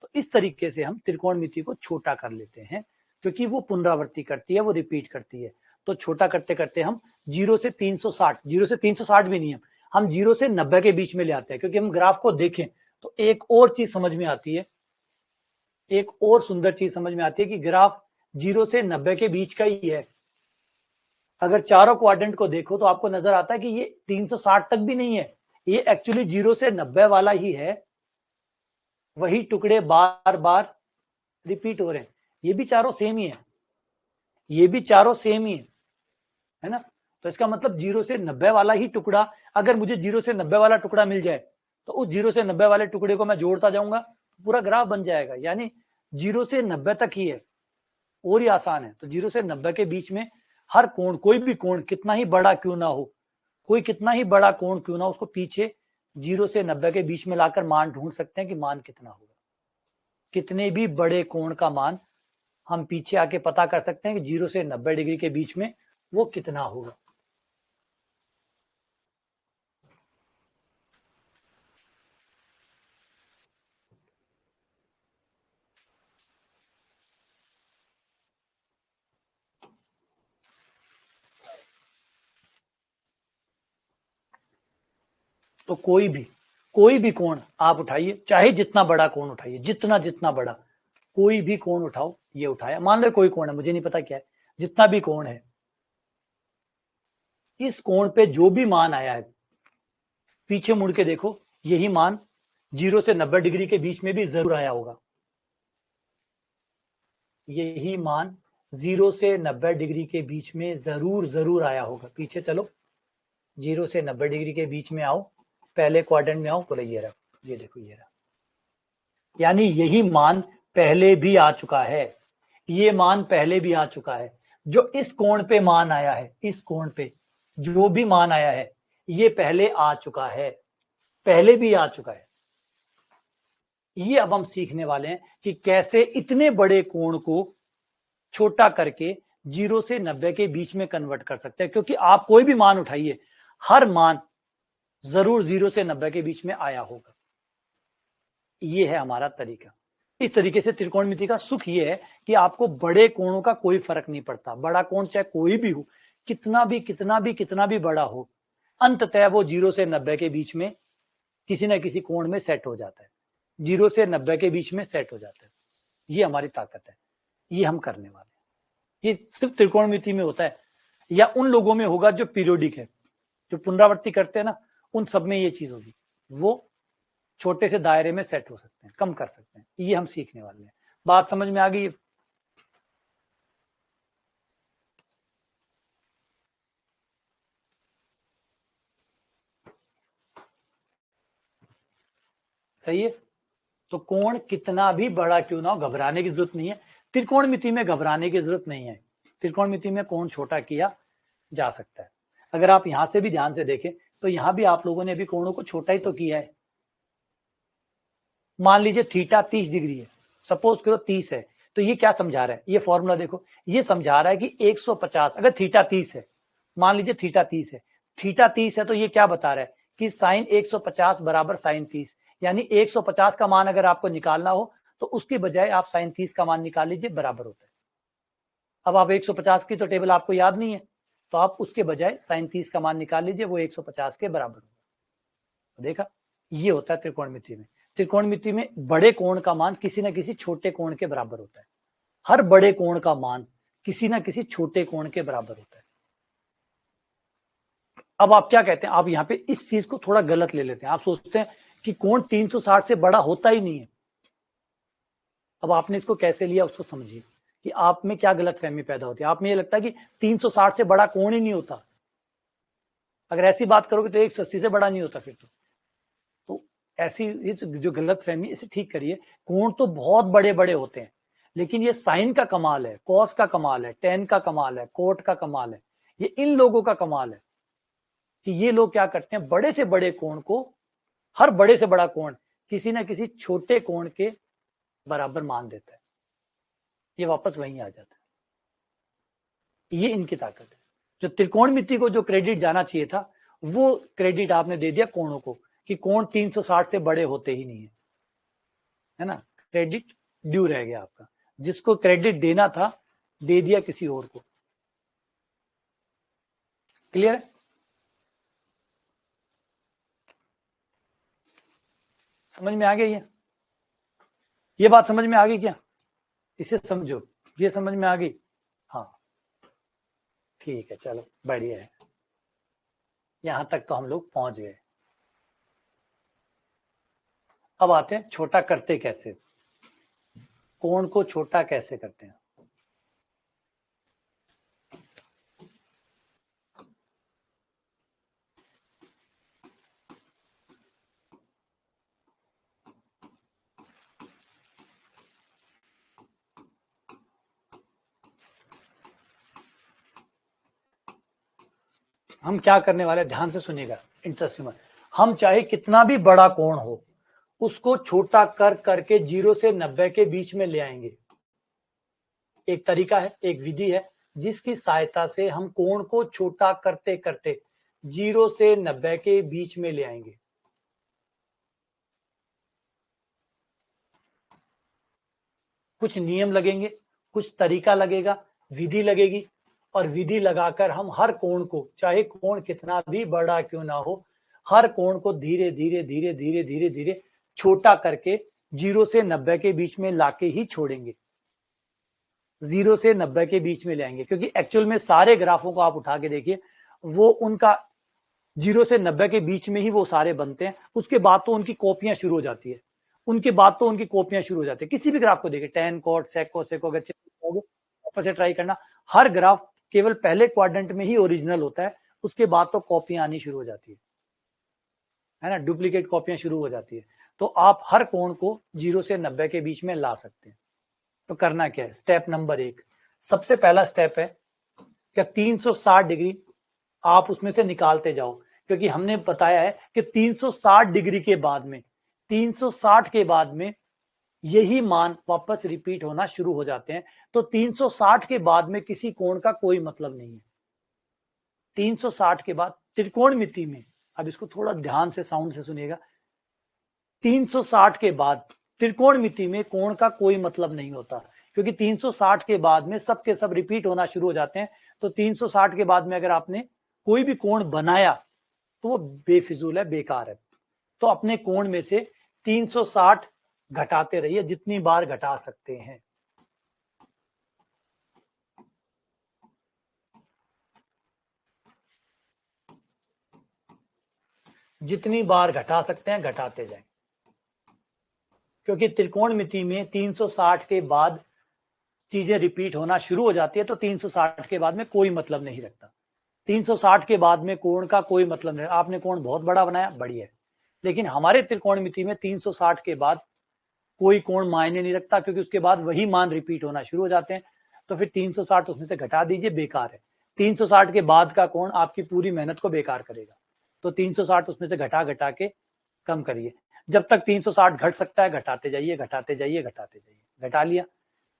तो इस तरीके से हम त्रिकोणमिति को छोटा कर लेते हैं, क्योंकि वो पुनरावृत्ति करती है, वो रिपीट करती है। तो छोटा करते करते हम 0 से 360, 0 से 360 भी नहीं, हम 0 से 90 के बीच में ले आते हैं। क्योंकि हम ग्राफ को देखें तो एक और चीज समझ में आती है, एक और सुंदर चीज समझ में आती है कि ग्राफ 0 से 90 के बीच का ही है। अगर चारों क्वाड्रेंट को देखो तो आपको नजर आता है कि ये 360 तक भी नहीं है, ये एक्चुअली 0 से 90 वाला ही है। वही टुकड़े बार बार रिपीट हो रहे हैं, ये भी चारों सेम ही है। ये भी चारों सेम ही है ना। तो इसका मतलब 0 से 90 वाला ही टुकड़ा, अगर मुझे 0 से 90 वाला टुकड़ा मिल जाए तो उस 0 से 90 वाले टुकड़े को मैं जोड़ता जाऊंगा, पूरा ग्राफ बन जाएगा। यानी 0 से 90 तक ही है, और ही आसान है। तो 0 से 90 के बीच में हर कोण, कोई भी कोण कितना ही बड़ा क्यों ना हो, कोई कितना ही बड़ा कोण क्यों ना हो, उसको पीछे 0 से 90 के बीच में लाकर मान ढूंढ सकते हैं कि मान कितना होगा। कितने भी बड़े कोण का मान हम पीछे आके पता कर सकते हैं कि 0 से 90 डिग्री के बीच में वो कितना होगा। तो कोई भी कोण आप उठाइए, चाहे जितना बड़ा कोण उठाइए, जितना जितना बड़ा, कोई भी कोण उठाओ। ये उठाया, मान लो कोई कोण है, मुझे नहीं पता क्या है, जितना भी कोण है, इस कोण पे जो भी मान आया है, पीछे मुड़ के देखो, यही मान 0 से 90 डिग्री के बीच में भी जरूर आया होगा। यही मान 0 से 90 डिग्री के बीच में जरूर जरूर आया होगा। पीछे चलो, 0 से 90 डिग्री के बीच में आओ, पहले क्वाड्रेंट में आओ, बोले ये रहा, ये देखो ये रहा। यानी यही मान पहले भी आ चुका है, ये मान पहले भी आ चुका है। जो इस कोण पे मान आया है, इस कोण पे जो भी मान आया है, ये पहले आ चुका है, पहले भी आ चुका है। ये अब हम सीखने वाले हैं कि कैसे इतने बड़े कोण को छोटा करके 0 से 90 के बीच में कन्वर्ट कर सकते हैं। क्योंकि आप कोई भी मान उठाइए, हर मान जरूर 0 से 90 के बीच में आया होगा। ये है हमारा तरीका। इस तरीके से त्रिकोणमिति का सुख ये है कि आपको बड़े कोणों का कोई फर्क नहीं पड़ता। बड़ा कोण चाहे कोई भी हो, कितना भी बड़ा हो, अंततः वो 0 से 90 के बीच में किसी ना किसी कोण में सेट हो जाता है। 0 से 90 के बीच में सेट हो जाता है। ये हमारी ताकत है, ये हम करने वाले हैं। ये सिर्फ त्रिकोणमिति में होता है, या उन लोगों में होगा जो पीरियोडिक है, जो पुनरावृत्ति करते हैं ना, उन सब में ये चीज होगी। वो छोटे से दायरे में सेट हो सकते हैं, कम कर सकते हैं। ये हम सीखने वाले हैं। बात समझ में आ गई? सही है। तो कोण कितना भी बड़ा क्यों ना हो, घबराने की जरूरत नहीं है। त्रिकोणमिति में घबराने की जरूरत नहीं है। त्रिकोणमिति में कोण छोटा किया जा सकता है। अगर आप यहां से भी ध्यान से देखें तो यहां भी आप लोगों ने अभी कोणों को छोटा ही तो किया है। मान लीजिए थीटा 30 डिग्री है, सपोज करो 30 है, तो ये क्या समझा रहा है, ये फॉर्मूला देखो, ये समझा रहा है कि 150, अगर थीटा 30 है, मान लीजिए थीटा 30 है, थीटा 30 है, तो ये क्या बता रहा है कि साइन 150 बराबर साइन 30। यानी 150 का मान अगर आपको निकालना हो तो उसके बजाय आप साइन 30 का मान निकाल लीजिए, बराबर होता है। अब आप 150 की तो टेबल आपको याद नहीं है, तो आप उसके बजाय साइन 30 का मान निकाल लीजिए, वो 150 के बराबर होगा। देखा, ये होता है त्रिकोणमिति में। त्रिकोणमिति में बड़े कोण का मान किसी न किसी छोटे कोण के बराबर होता है। हर बड़े कोण का मान किसी न किसी छोटे कोण के बराबर होता है। अब आप क्या कहते हैं, आप यहां पे इस चीज को थोड़ा गलत ले लेते हैं। आप सोचते हैं कि कोण 360 से बड़ा होता ही नहीं है। अब आपने इसको कैसे लिया उसको समझिए कि आप में क्या गलतफहमी पैदा होती है। आप में ये लगता है कि 360 से बड़ा कोण ही नहीं होता। अगर ऐसी बात करोगे तो 180 से बड़ा नहीं होता फिर तो ऐसी जो गलतफहमी, इसे ठीक करिए। कोण तो बहुत बड़े बड़े होते हैं, लेकिन ये साइन का कमाल है, कॉस का कमाल है, टेन का कमाल है, कोट का कमाल है। ये इन लोगों का कमाल है कि ये लोग क्या करते हैं, बड़े से बड़े कोण को, हर बड़े से बड़ा कोण किसी ना किसी छोटे कोण के बराबर मान देता है। ये वापस वहीं आ जाता है। ये इनकी ताकत है। जो त्रिकोणमिति को जो क्रेडिट जाना चाहिए था, वो क्रेडिट आपने दे दिया कोणों को, कि कोण 360 से बड़े होते ही नहीं है ना। क्रेडिट ड्यू रह गया आपका, जिसको क्रेडिट देना था दे दिया किसी और को। क्लियर है? समझ में आ गई है? ये बात समझ में आ गई क्या? इसे समझो, ये समझ में आ गई? हाँ, ठीक है, चलो बढ़िया है। यहां तक तो हम लोग पहुंच गए। अब आते हैं छोटा करते कैसे, कोण को छोटा कैसे करते हैं। हम क्या करने वाले, ध्यान से सुनिएगा, इंटरेस्टिंग। हम चाहे कितना भी बड़ा कोण हो उसको छोटा कर करके 0 से 90 के बीच में ले आएंगे। एक तरीका है, एक विधि है जिसकी सहायता से हम कोण को छोटा करते करते 0 से 90 के बीच में ले आएंगे। कुछ नियम लगेंगे, कुछ तरीका लगेगा, विधि लगेगी, और विधि लगाकर हम हर कोण को, चाहे कोण कितना भी बड़ा क्यों ना हो, हर कोण को धीरे धीरे धीरे धीरे धीरे धीरे छोटा करके 0 से 90 के बीच में लाके ही छोड़ेंगे। 0 से 90 के बीच में ले आएंगे, क्योंकि एक्चुअल में सारे ग्राफों को आप उठा के देखिए, वो उनका 0 से 90 के बीच में ही वो सारे बनते हैं। उसके बाद तो उनकी कॉपियां शुरू हो जाती है, किसी भी ग्राफ को देखिए, tan cot sec cosec अगर वापस से ट्राई करना, हर ग्राफ केवल पहले क्वाड्रेंट में ही ओरिजिनल होता है, उसके बाद तो कॉपियां आनी शुरू हो जाती है ना, डुप्लीकेट कॉपियां शुरू हो जाती है। तो आप हर कोण को 0 से 90 के बीच में ला सकते हैं। तो करना क्या है, स्टेप नंबर 1, सबसे पहला स्टेप है कि 360 डिग्री आप उसमें से निकालते जाओ, क्योंकि हमने बताया है कि 360 डिग्री के बाद में, 360 के बाद में यही मान वापस रिपीट होना शुरू हो जाते हैं। तो 360 के बाद में किसी कोण का कोई मतलब नहीं है। 360 के बाद त्रिकोणमिति में, अब इसको थोड़ा ध्यान से साउंड से सुनिएगा, 360 के बाद त्रिकोणमिति में कोण का कोई मतलब नहीं होता, क्योंकि 360 के बाद में सब के सब रिपीट होना शुरू हो जाते हैं। तो 360 के बाद में अगर आपने कोई भी कोण बनाया तो वो बेफिजूल है, बेकार है। तो अपने कोण में से 360 घटाते रहिए, जितनी बार घटा सकते हैं। जितनी बार घटा सकते हैं घटाते जाएं, क्योंकि त्रिकोणमिति में 360 के बाद चीजें रिपीट होना शुरू हो जाती है। तो 360 के बाद में कोई मतलब नहीं रखता। 360 के बाद में कोण का कोई मतलब नहीं। आपने कोण बहुत बड़ा बनाया, बढ़िया है, लेकिन हमारे त्रिकोणमिति में 360 के बाद कोई कोण मायने नहीं रखता, क्योंकि उसके बाद वही मान रिपीट होना शुरू हो जाते हैं। तो फिर 360 उसमें से घटा दीजिए, बेकार है। 360 के बाद का कोण आपकी पूरी मेहनत को बेकार करेगा। तो 360 उसमें से घटा घटा के कम करिए। जब तक 360 घट सकता है घटाते जाइए, घटाते जाइए, घटाते जाइए। घटा लिया,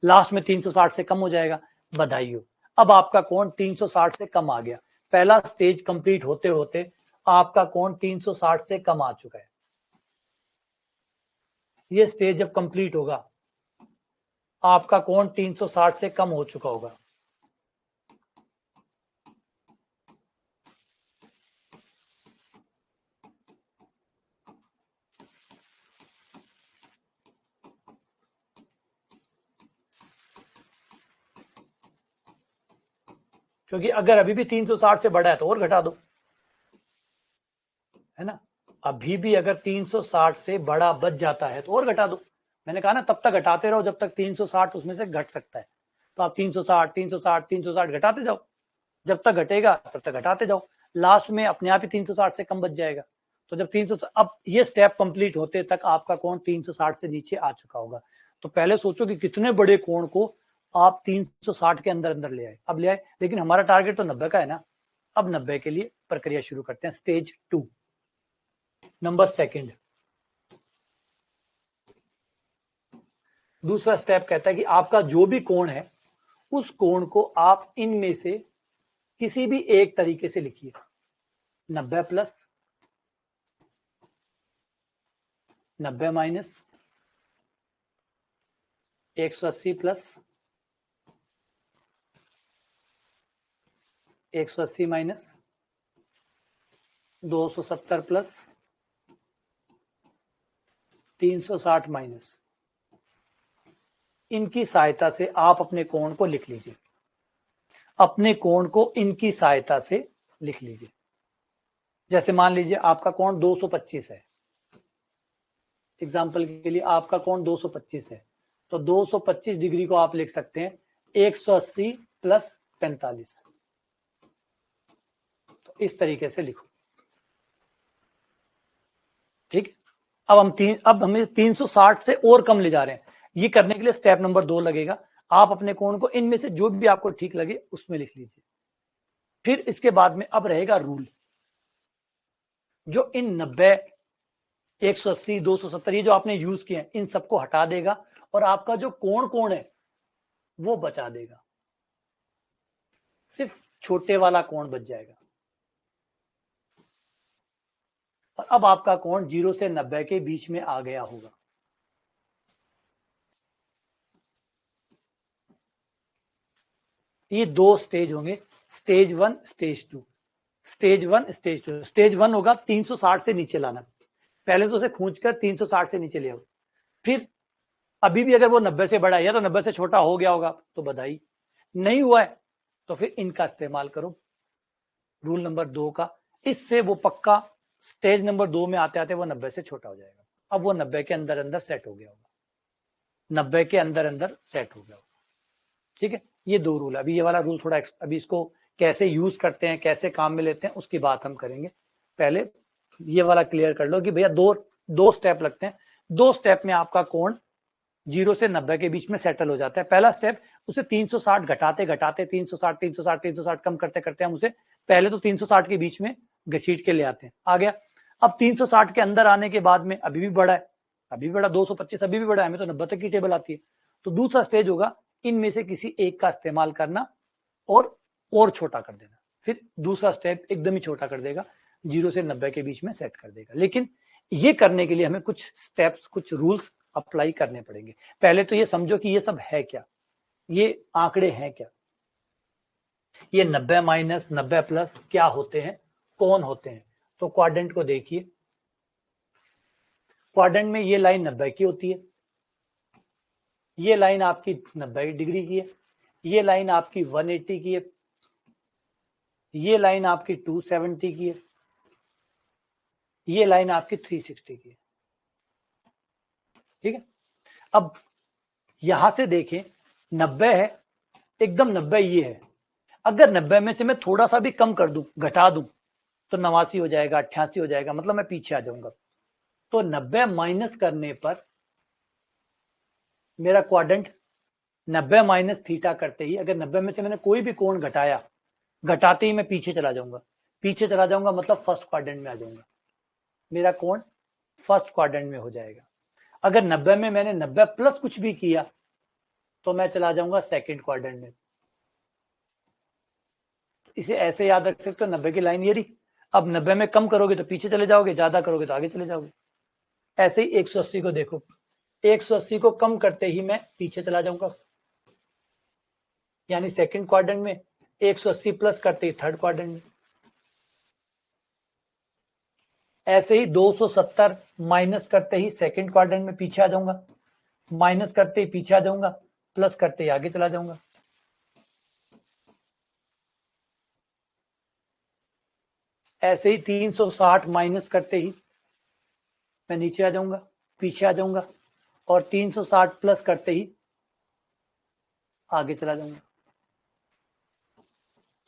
लास्ट में 360 से कम हो जाएगा, बधाई हो, अब आपका कोण 360 से कम आ गया। पहला स्टेज कंप्लीट होते होते आपका कोण 360 से कम आ चुका है। ये स्टेज जब कंप्लीट होगा आपका कोण 360 से कम हो चुका होगा। क्योंकि अगर अभी भी 360 से बड़ा है तो और घटा दो, है ना। अभी भी अगर 360 से बड़ा बच जाता है तो और घटा दो। मैंने कहा ना, तब तक घटाते रहो जब तक 360 उसमें से घट सकता है। तो आप 360 360 360 घटाते जाओ, जब तक घटेगा तब तक घटाते जाओ, लास्ट में अपने आप ही 360 से कम बच जाएगा। तो जब 300, अब ये स्टेप कंप्लीट होते तक आपका कोण 360 से नीचे आ चुका होगा। तो पहले सोचो कि कितने बड़े कोण को आप 360 के अंदर अंदर ले आए। अब ले आए, लेकिन हमारा टारगेट तो 90 का है ना। अब 90 के लिए प्रक्रिया शुरू करते हैं, स्टेज 2, नंबर सेकंड। दूसरा स्टेप कहता है कि आपका जो भी कोण है उस कोण को आप इनमें से किसी भी एक तरीके से लिखिए। 90 plus, 90 minus, 180 plus, 180 minus, 270 plus, 360 minus. इनकी सहायता से आप अपने कोण को लिख लीजिए। अपने कोण को इनकी सहायता से लिख लीजिए। जैसे मान लीजिए आपका कोण 225 है, एग्जाम्पल के लिए आपका कोण 225 है, तो 225 डिग्री को आप लिख सकते हैं 180 प्लस 45। तो इस तरीके से लिखो, ठीक। अब हमें 360 से और कम ले जा रहे हैं। ये करने के लिए स्टेप नंबर 2 लगेगा। आप अपने कोण को इनमें से जो भी आपको ठीक लगे उसमें लिख लीजिए। फिर इसके बाद में अब रहेगा रूल, जो इन 90, 180, 270 ये जो आपने यूज किए इन सबको हटा देगा और आपका जो कोण है वो बचा देगा, सिर्फ छोटे वाला कोण बच जाएगा। और अब आपका कोण 0 से 90 के बीच में आ गया होगा। ये दो स्टेज होंगे, stage 1, stage 2। Stage 1, stage 2। Stage 1 होगा 360 से नीचे लाना, पहले तो उसे खींचकर 360 से नीचे ले आओ। फिर अभी भी अगर वो 90 से बड़ा है या तो 90 से छोटा हो गया होगा तो बधाई, नहीं हुआ है तो फिर इनका इस्तेमाल करो, रूल नंबर 2 का। इससे वो पक्का स्टेज नंबर 2 में आते आते वो 90 से छोटा हो जाएगा। अब वो 90 के अंदर अंदर सेट हो गया होगा, 90 के अंदर अंदर सेट हो गया होगा। ठीक है, ये दो रूल। अभी ये वाला रूल थोड़ा अभी इसको कैसे यूज करते हैं, कैसे काम में लेते हैं, उसकी बात हम करेंगे। पहले ये वाला क्लियर कर लो कि भैया दो स्टेप लगते हैं। 2 स्टेप में आपका कोण 0 से 90 के बीच में सेटल हो जाता है। पहला स्टेप, उसे 360 घटाते घटाते 360 360 360 कम करते करते हम उसे पहले तो 360 के बीच में घसीट के ले आते हैं, आ गया। अब 360 के अंदर आने के बाद में अभी भी बड़ा है, अभी भी बड़ा 225 अभी भी बड़ा है, हमें तो 90 तक की टेबल आती है। तो दूसरा स्टेज होगा इनमें से किसी एक का इस्तेमाल करना और छोटा कर देना। फिर दूसरा स्टेप एकदम ही छोटा कर देगा, 0 से 90 के बीच में सेट कर देगा। लेकिन ये करने के लिए हमें कुछ स्टेप्स, कुछ रूल्स अप्लाई करने पड़ेंगे। पहले तो ये समझो कि ये सब है क्या, ये आंकड़े हैं क्या, ये 90 माइनस 90 प्लस क्या होते हैं, कौन होते हैं। तो क्वाड्रेंट को देखिए, क्वाड्रेंट में ये लाइन 90 की होती है, ये लाइन आपकी 90 डिग्री की है, ये लाइन आपकी 180 की है, ये लाइन आपकी 270 की है, ये लाइन आपकी 360 की है। ठीक है, अब यहां से देखें 90 है, एकदम 90 ये है। अगर 90 में से मैं थोड़ा सा भी कम कर दूं, घटा दूं, तो 89 हो जाएगा, 88 हो जाएगा, मतलब मैं पीछे आ जाऊंगा। तो 90 माइनस करने पर मेरा क्वाड्रेंट 90 माइनस थीटा करते ही, अगर 90 में से मैंने कोई भी कोण घटाया, घटाते ही मैं पीछे चला जाऊंगा, पीछे चला जाऊंगा मतलब फर्स्ट क्वाड्रेंट में आ जाऊंगा, मेरा कोण फर्स्ट क्वाड्रेंट में हो जाएगा। अगर 90 में मैंने 90 प्लस कुछ भी किया तो मैं चला जाऊंगा सेकंड क्वाड्रेंट में। इसे ऐसे याद रख सकते हो, 90 की लाइन ये रही। अब 90 में कम करोगे तो पीछे चले जाओगे, ज्यादा करोगे तो आगे चले जाओगे। ऐसे ही 180 को देखो, 180 को कम करते ही मैं पीछे चला जाऊंगा, यानी सेकंड क्वाड्रेंट में। 180 प्लस करते ही थर्ड क्वाड्रेंट में। ऐसे ही 270 माइनस करते ही सेकंड क्वाड्रेंट में पीछे आ जाऊंगा, माइनस करते ही पीछे आ जाऊंगा, प्लस करते ही आगे चला जाऊंगा। ऐसे ही 360 माइनस करते ही मैं नीचे आ जाऊंगा, पीछे आ जाऊंगा, और 360 प्लस करते ही आगे चला जाऊंगा।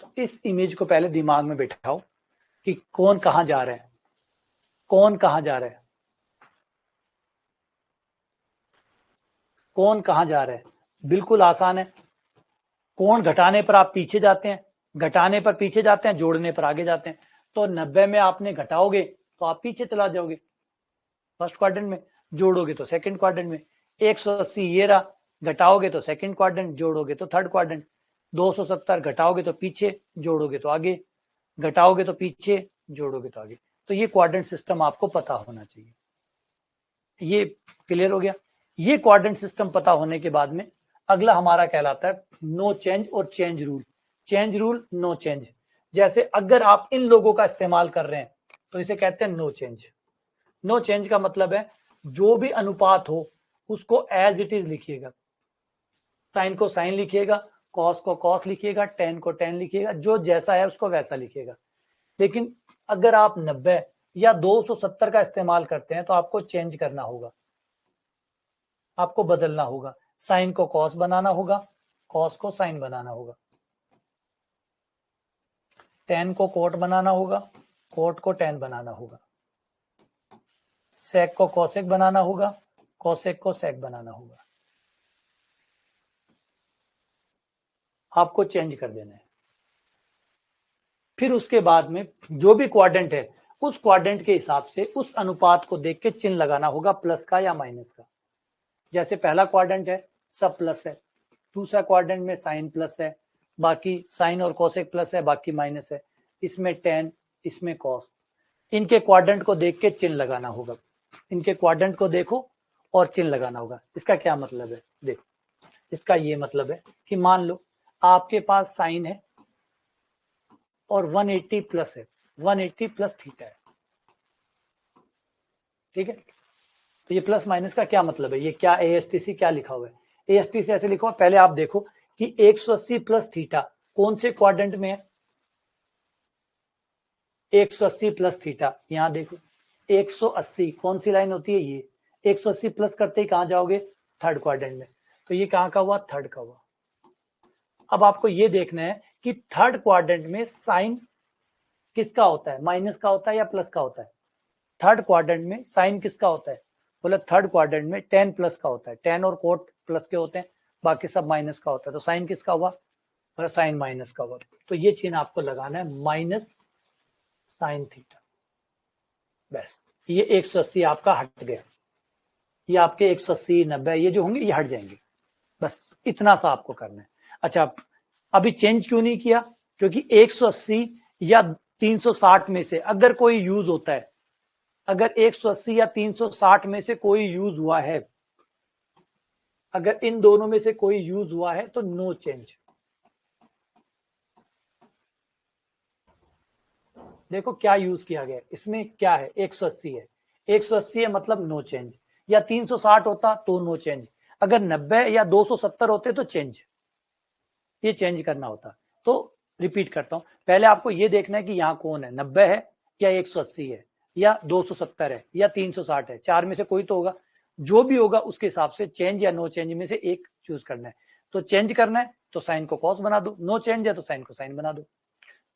तो इस इमेज को पहले दिमाग में बैठाओ कि कौन कहां जा रहा है, कौन कहां जा रहा है, कौन कहां जा रहा है। बिल्कुल आसान है, कोण घटाने पर आप पीछे जाते हैं, घटाने पर पीछे जाते हैं, जोड़ने पर आगे जाते हैं। तो 90 में आपने घटाओगे तो आप पीछे चला जाओगे फर्स्ट क्वाड्रेंट में, जोड़ोगे तो सेकंड क्वाड्रेंट में। 180 ये रहा, घटाओगे तो सेकंड क्वाड्रेंट, जोड़ोगे तो थर्ड क्वाड्रेंट। 270 घटाओगे तो पीछे, जोड़ोगे तो आगे, घटाओगे तो पीछे, जोड़ोगे तो आगे। तो ये क्वाड्रेंट सिस्टम आपको पता होना चाहिए। ये क्लियर हो गया। ये क्वाड्रेंट सिस्टम पता होने के बाद में अगला हमारा कहलाता है नो चेंज और change rule. Change rule, no change. जैसे अगर आप इन लोगों का इस्तेमाल कर रहे हैं तो इसे कहते हैं नो चेंज। नो चेंज का मतलब है जो भी अनुपात हो उसको एज इट इज लिखिएगा, साइन को साइन लिखिएगा, कॉस को कॉस लिखिएगा, टेन को टेन लिखिएगा, जो जैसा है उसको वैसा लिखिएगा। लेकिन अगर आप 90 या 270 का इस्तेमाल करते हैं तो आपको चेंज करना होगा, आपको बदलना होगा। साइन को कॉस बनाना होगा, कॉस को साइन बनाना होगा, टेन को कोट बनाना होगा, कोट को टेन बनाना होगा, सेक को कोसेक बनाना होगा, कोसेक को सेक बनाना होगा। आपको चेंज कर देना है। फिर उसके बाद में जो भी क्वाड्रेंट है उस क्वाड्रेंट के हिसाब से उस अनुपात को देख के चिन्ह लगाना होगा, प्लस का या माइनस का। जैसे पहला क्वाड्रेंट है सब प्लस है, दूसरा क्वाड्रेंट में साइन प्लस है, बाकी साइन और कोसेक प्लस है, बाकी माइनस है, इसमें टेन, इसमें कॉस। इनके क्वाड्रेंट को देख के चिन्ह लगाना होगा, इनके क्वाड्रेंट को देखो और चिन्ह लगाना होगा। इसका क्या मतलब है, देखो इसका ये मतलब है कि मान लो आपके पास साइन है और 180 प्लस है, 180 प्लस थीटा है, ठीक है। तो ये प्लस माइनस का क्या मतलब है, ये क्या ASTC क्या लिखा हुआ है, ASTC ऐसे लिखा हुआ। पहले आप देखो कि 180 प्लस थीटा कौन से क्वाड्रेंट में है, 180 प्लस थीटा, यहां देखो 180 कौन सी लाइन होती है, ये 180 प्लस करते ही कहां जाओगे, थर्ड क्वाड्रेंट में। तो ये कहां का हुआ, थर्ड का हुआ। अब आपको ये देखना है कि थर्ड क्वाड्रेंट में साइन किसका होता है, माइनस का होता है या प्लस का होता है। थर्ड क्वाड्रेंट में साइन किसका होता है, बोला थर्ड क्वाड्रेंट में टेन प्लस का होता है, टेन और कोट प्लस के होते हैं, बाकी सब माइनस का होता है। तो साइन किसका हुआ, बोला साइन माइनस का हुआ। तो ये चिन्ह आपको लगाना है, माइनस साइन थीटा। बस ये 180 आपका हट गया, ये आपके 180 90 ये जो होंगे ये हट जाएंगे, बस इतना सा आपको करना है। अच्छा अभी चेंज क्यों नहीं किया, क्योंकि 180 या 360 में से अगर कोई यूज होता है, अगर 180 या 360 में से कोई यूज हुआ है, अगर इन दोनों में से कोई यूज हुआ है तो नो चेंज। देखो क्या यूज किया गया, इसमें क्या है, 180 है, 180 है मतलब नो चेंज, या 360 होता तो नो चेंज, अगर 90 या 270 होते तो चेंज, ये चेंज करना होता। तो रिपीट करता हूं, पहले आपको ये देखना है कि यहां कौन है, 90 है या 180 है या 270 है या 360 है, चार में से कोई तो होगा, जो भी होगा उसके हिसाब से चेंज या नो चेंज में से एक चूज करना है। तो चेंज करना है तो साइन को कॉस बना दो, नो चेंज है तो साइन को साइन बना दो।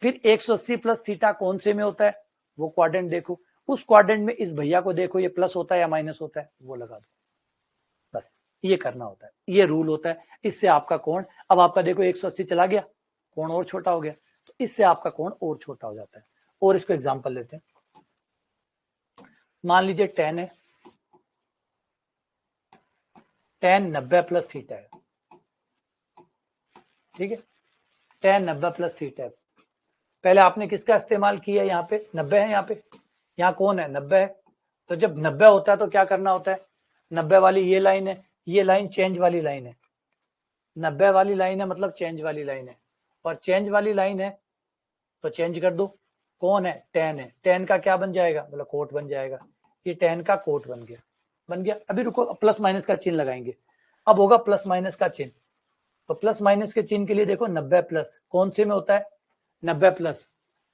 फिर 180 प्लस थीटा कौन से में होता है, वो क्वाड्रेंट देखो, उस क्वाड्रेंट में इस भैया को देखो ये प्लस होता है या माइनस होता है, वो लगा दो, बस ये करना होता है, ये रूल होता है। इससे आपका कोण, अब आपका देखो 180 चला गया, कोण और छोटा हो गया, तो इससे आपका कोण और छोटा हो जाता है। और इसको एग्जांपल लेते हैं, मान लीजिए tan है, tan 90 प्लस थीटा है, ठीक है, tan 90 प्लस थीटा है। पहले आपने किसका इस्तेमाल किया, यहाँ पे 90 है, यहाँ पे यहाँ कौन है 90 है, तो जब 90 होता है तो क्या करना होता है, 90 वाली ये लाइन है, ये लाइन चेंज वाली लाइन है, 90 वाली लाइन है मतलब चेंज वाली लाइन है, और चेंज वाली लाइन है तो चेंज कर दो, कौन है, tan है, tan का क्या बन जाएगा, मतलब कोट बन जाएगा, ये tan का कोट बन गया, बन गया। अभी रुको, प्लस माइनस का चिन्ह लगाएंगे, अब होगा प्लस माइनस का चिन्ह। तो प्लस माइनस के चिन्ह के लिए देखो 90 प्लस कौन से में होता है, 90 प्लस,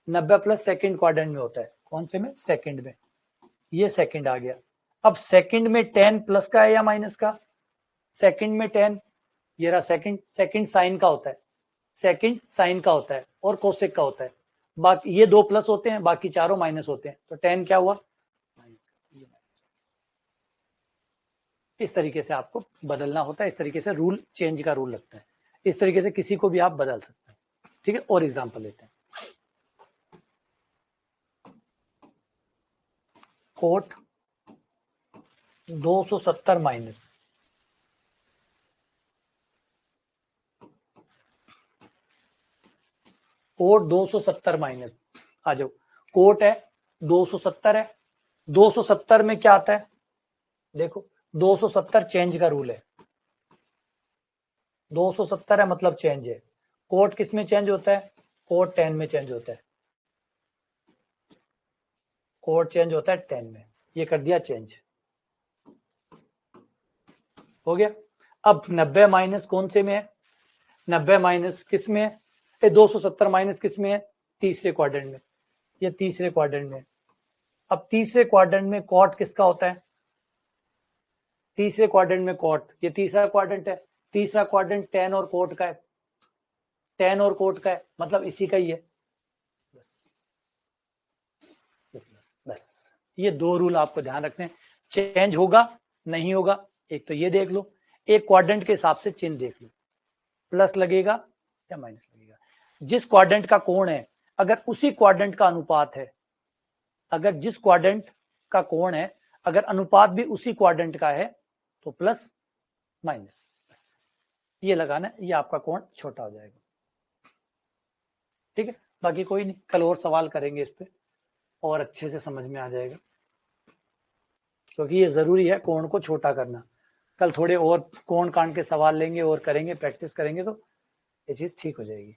90 प्लस सेकंड क्वाड्रेंट में होता है, कौन से में, सेकंड में, ये सेकंड आ गया। अब सेकंड में tan प्लस का है या माइनस का, सेकंड में tan, ये रहा सेकंड, सेकंड साइन का होता है, सेकंड साइन का होता है और कोसेक का होता है, बाकी ये दो प्लस होते हैं, बाकी चारों माइनस होते हैं, तो tan क्या हुआ, इस तरीके से आपको बदलना होता है, इस तरीके से रूल चेंज का रूल लगता है, इस तरीके से किसी को भी आप बदल सकते हैं, ठीक है। और एग्जांपल लेते हैं, कोट 270 माइनस, कोट 270 माइनस, आ जाओ, कोट है 270 है, 270 में क्या आता है, देखो 270 चेंज का रूल है, 270 है मतलब चेंज है, कोट किस में चेंज होता है, कोट 10 में चेंज होता है, कोट चेंज होता है 10 में, ये कर दिया चेंज, हो गया। अब 90 माइनस कौन से में है, 90 माइनस किस में है, 270 माइनस किस में है, तीसरे क्वाड्रेंट में, ये तीसरे क्वाड्रेंट में। अब तीसरे क्वाड्रेंट में कॉट किसका होता है, तीसरे क्वाड्रेंट में कॉट, ये तीसरा क्वाड्रेंट है, तीसरा क्वाड्रेंट tan और कोट का है, tan और कोट का है मतलब इसी का ही है, बस ये दो रूल आपको ध्यान रखने हैं। चेंज होगा नहीं होगा, एक तो ये देख लो, एक क्वाड्रेंट के हिसाब से चिन्ह देख लो, प्लस लगेगा या माइनस लगेगा, जिस क्वाड्रेंट का कोण है अगर उसी क्वाड्रेंट का अनुपात है, अगर जिस क्वाड्रेंट का कोण है अगर अनुपात भी उसी क्वाड्रेंट का है तो प्लस माइनस, ये लगाना है, ये आपका कोण छोटा हो जाएगा। ठीक है, बाकी कोई नहीं, कल और सवाल करेंगे इस पे और अच्छे से समझ में आ जाएगा, क्योंकि ये जरूरी है कोण को छोटा करना। कल थोड़े और कोण कांड के सवाल लेंगे और करेंगे, प्रैक्टिस करेंगे, तो ये चीज ठीक हो जाएगी।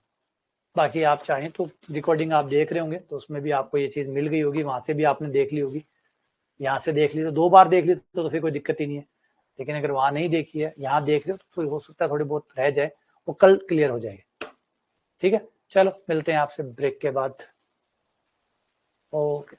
बाकी आप चाहें तो रिकॉर्डिंग आप देख रहे होंगे तो उसमें भी आपको ये चीज मिल गई होगी, वहां से भी आपने देख ली होगी, यहाँ से देख ली तो 2 बार देख ली तो फिर कोई दिक्कत ही नहीं है। लेकिन अगर वहां नहीं देखी है, यहाँ देख रहे हो तो हो सकता है थोड़ी बहुत रह जाए, वो कल क्लियर हो जाएगा। ठीक है, चलो मिलते हैं आपसे ब्रेक के बाद। ओके।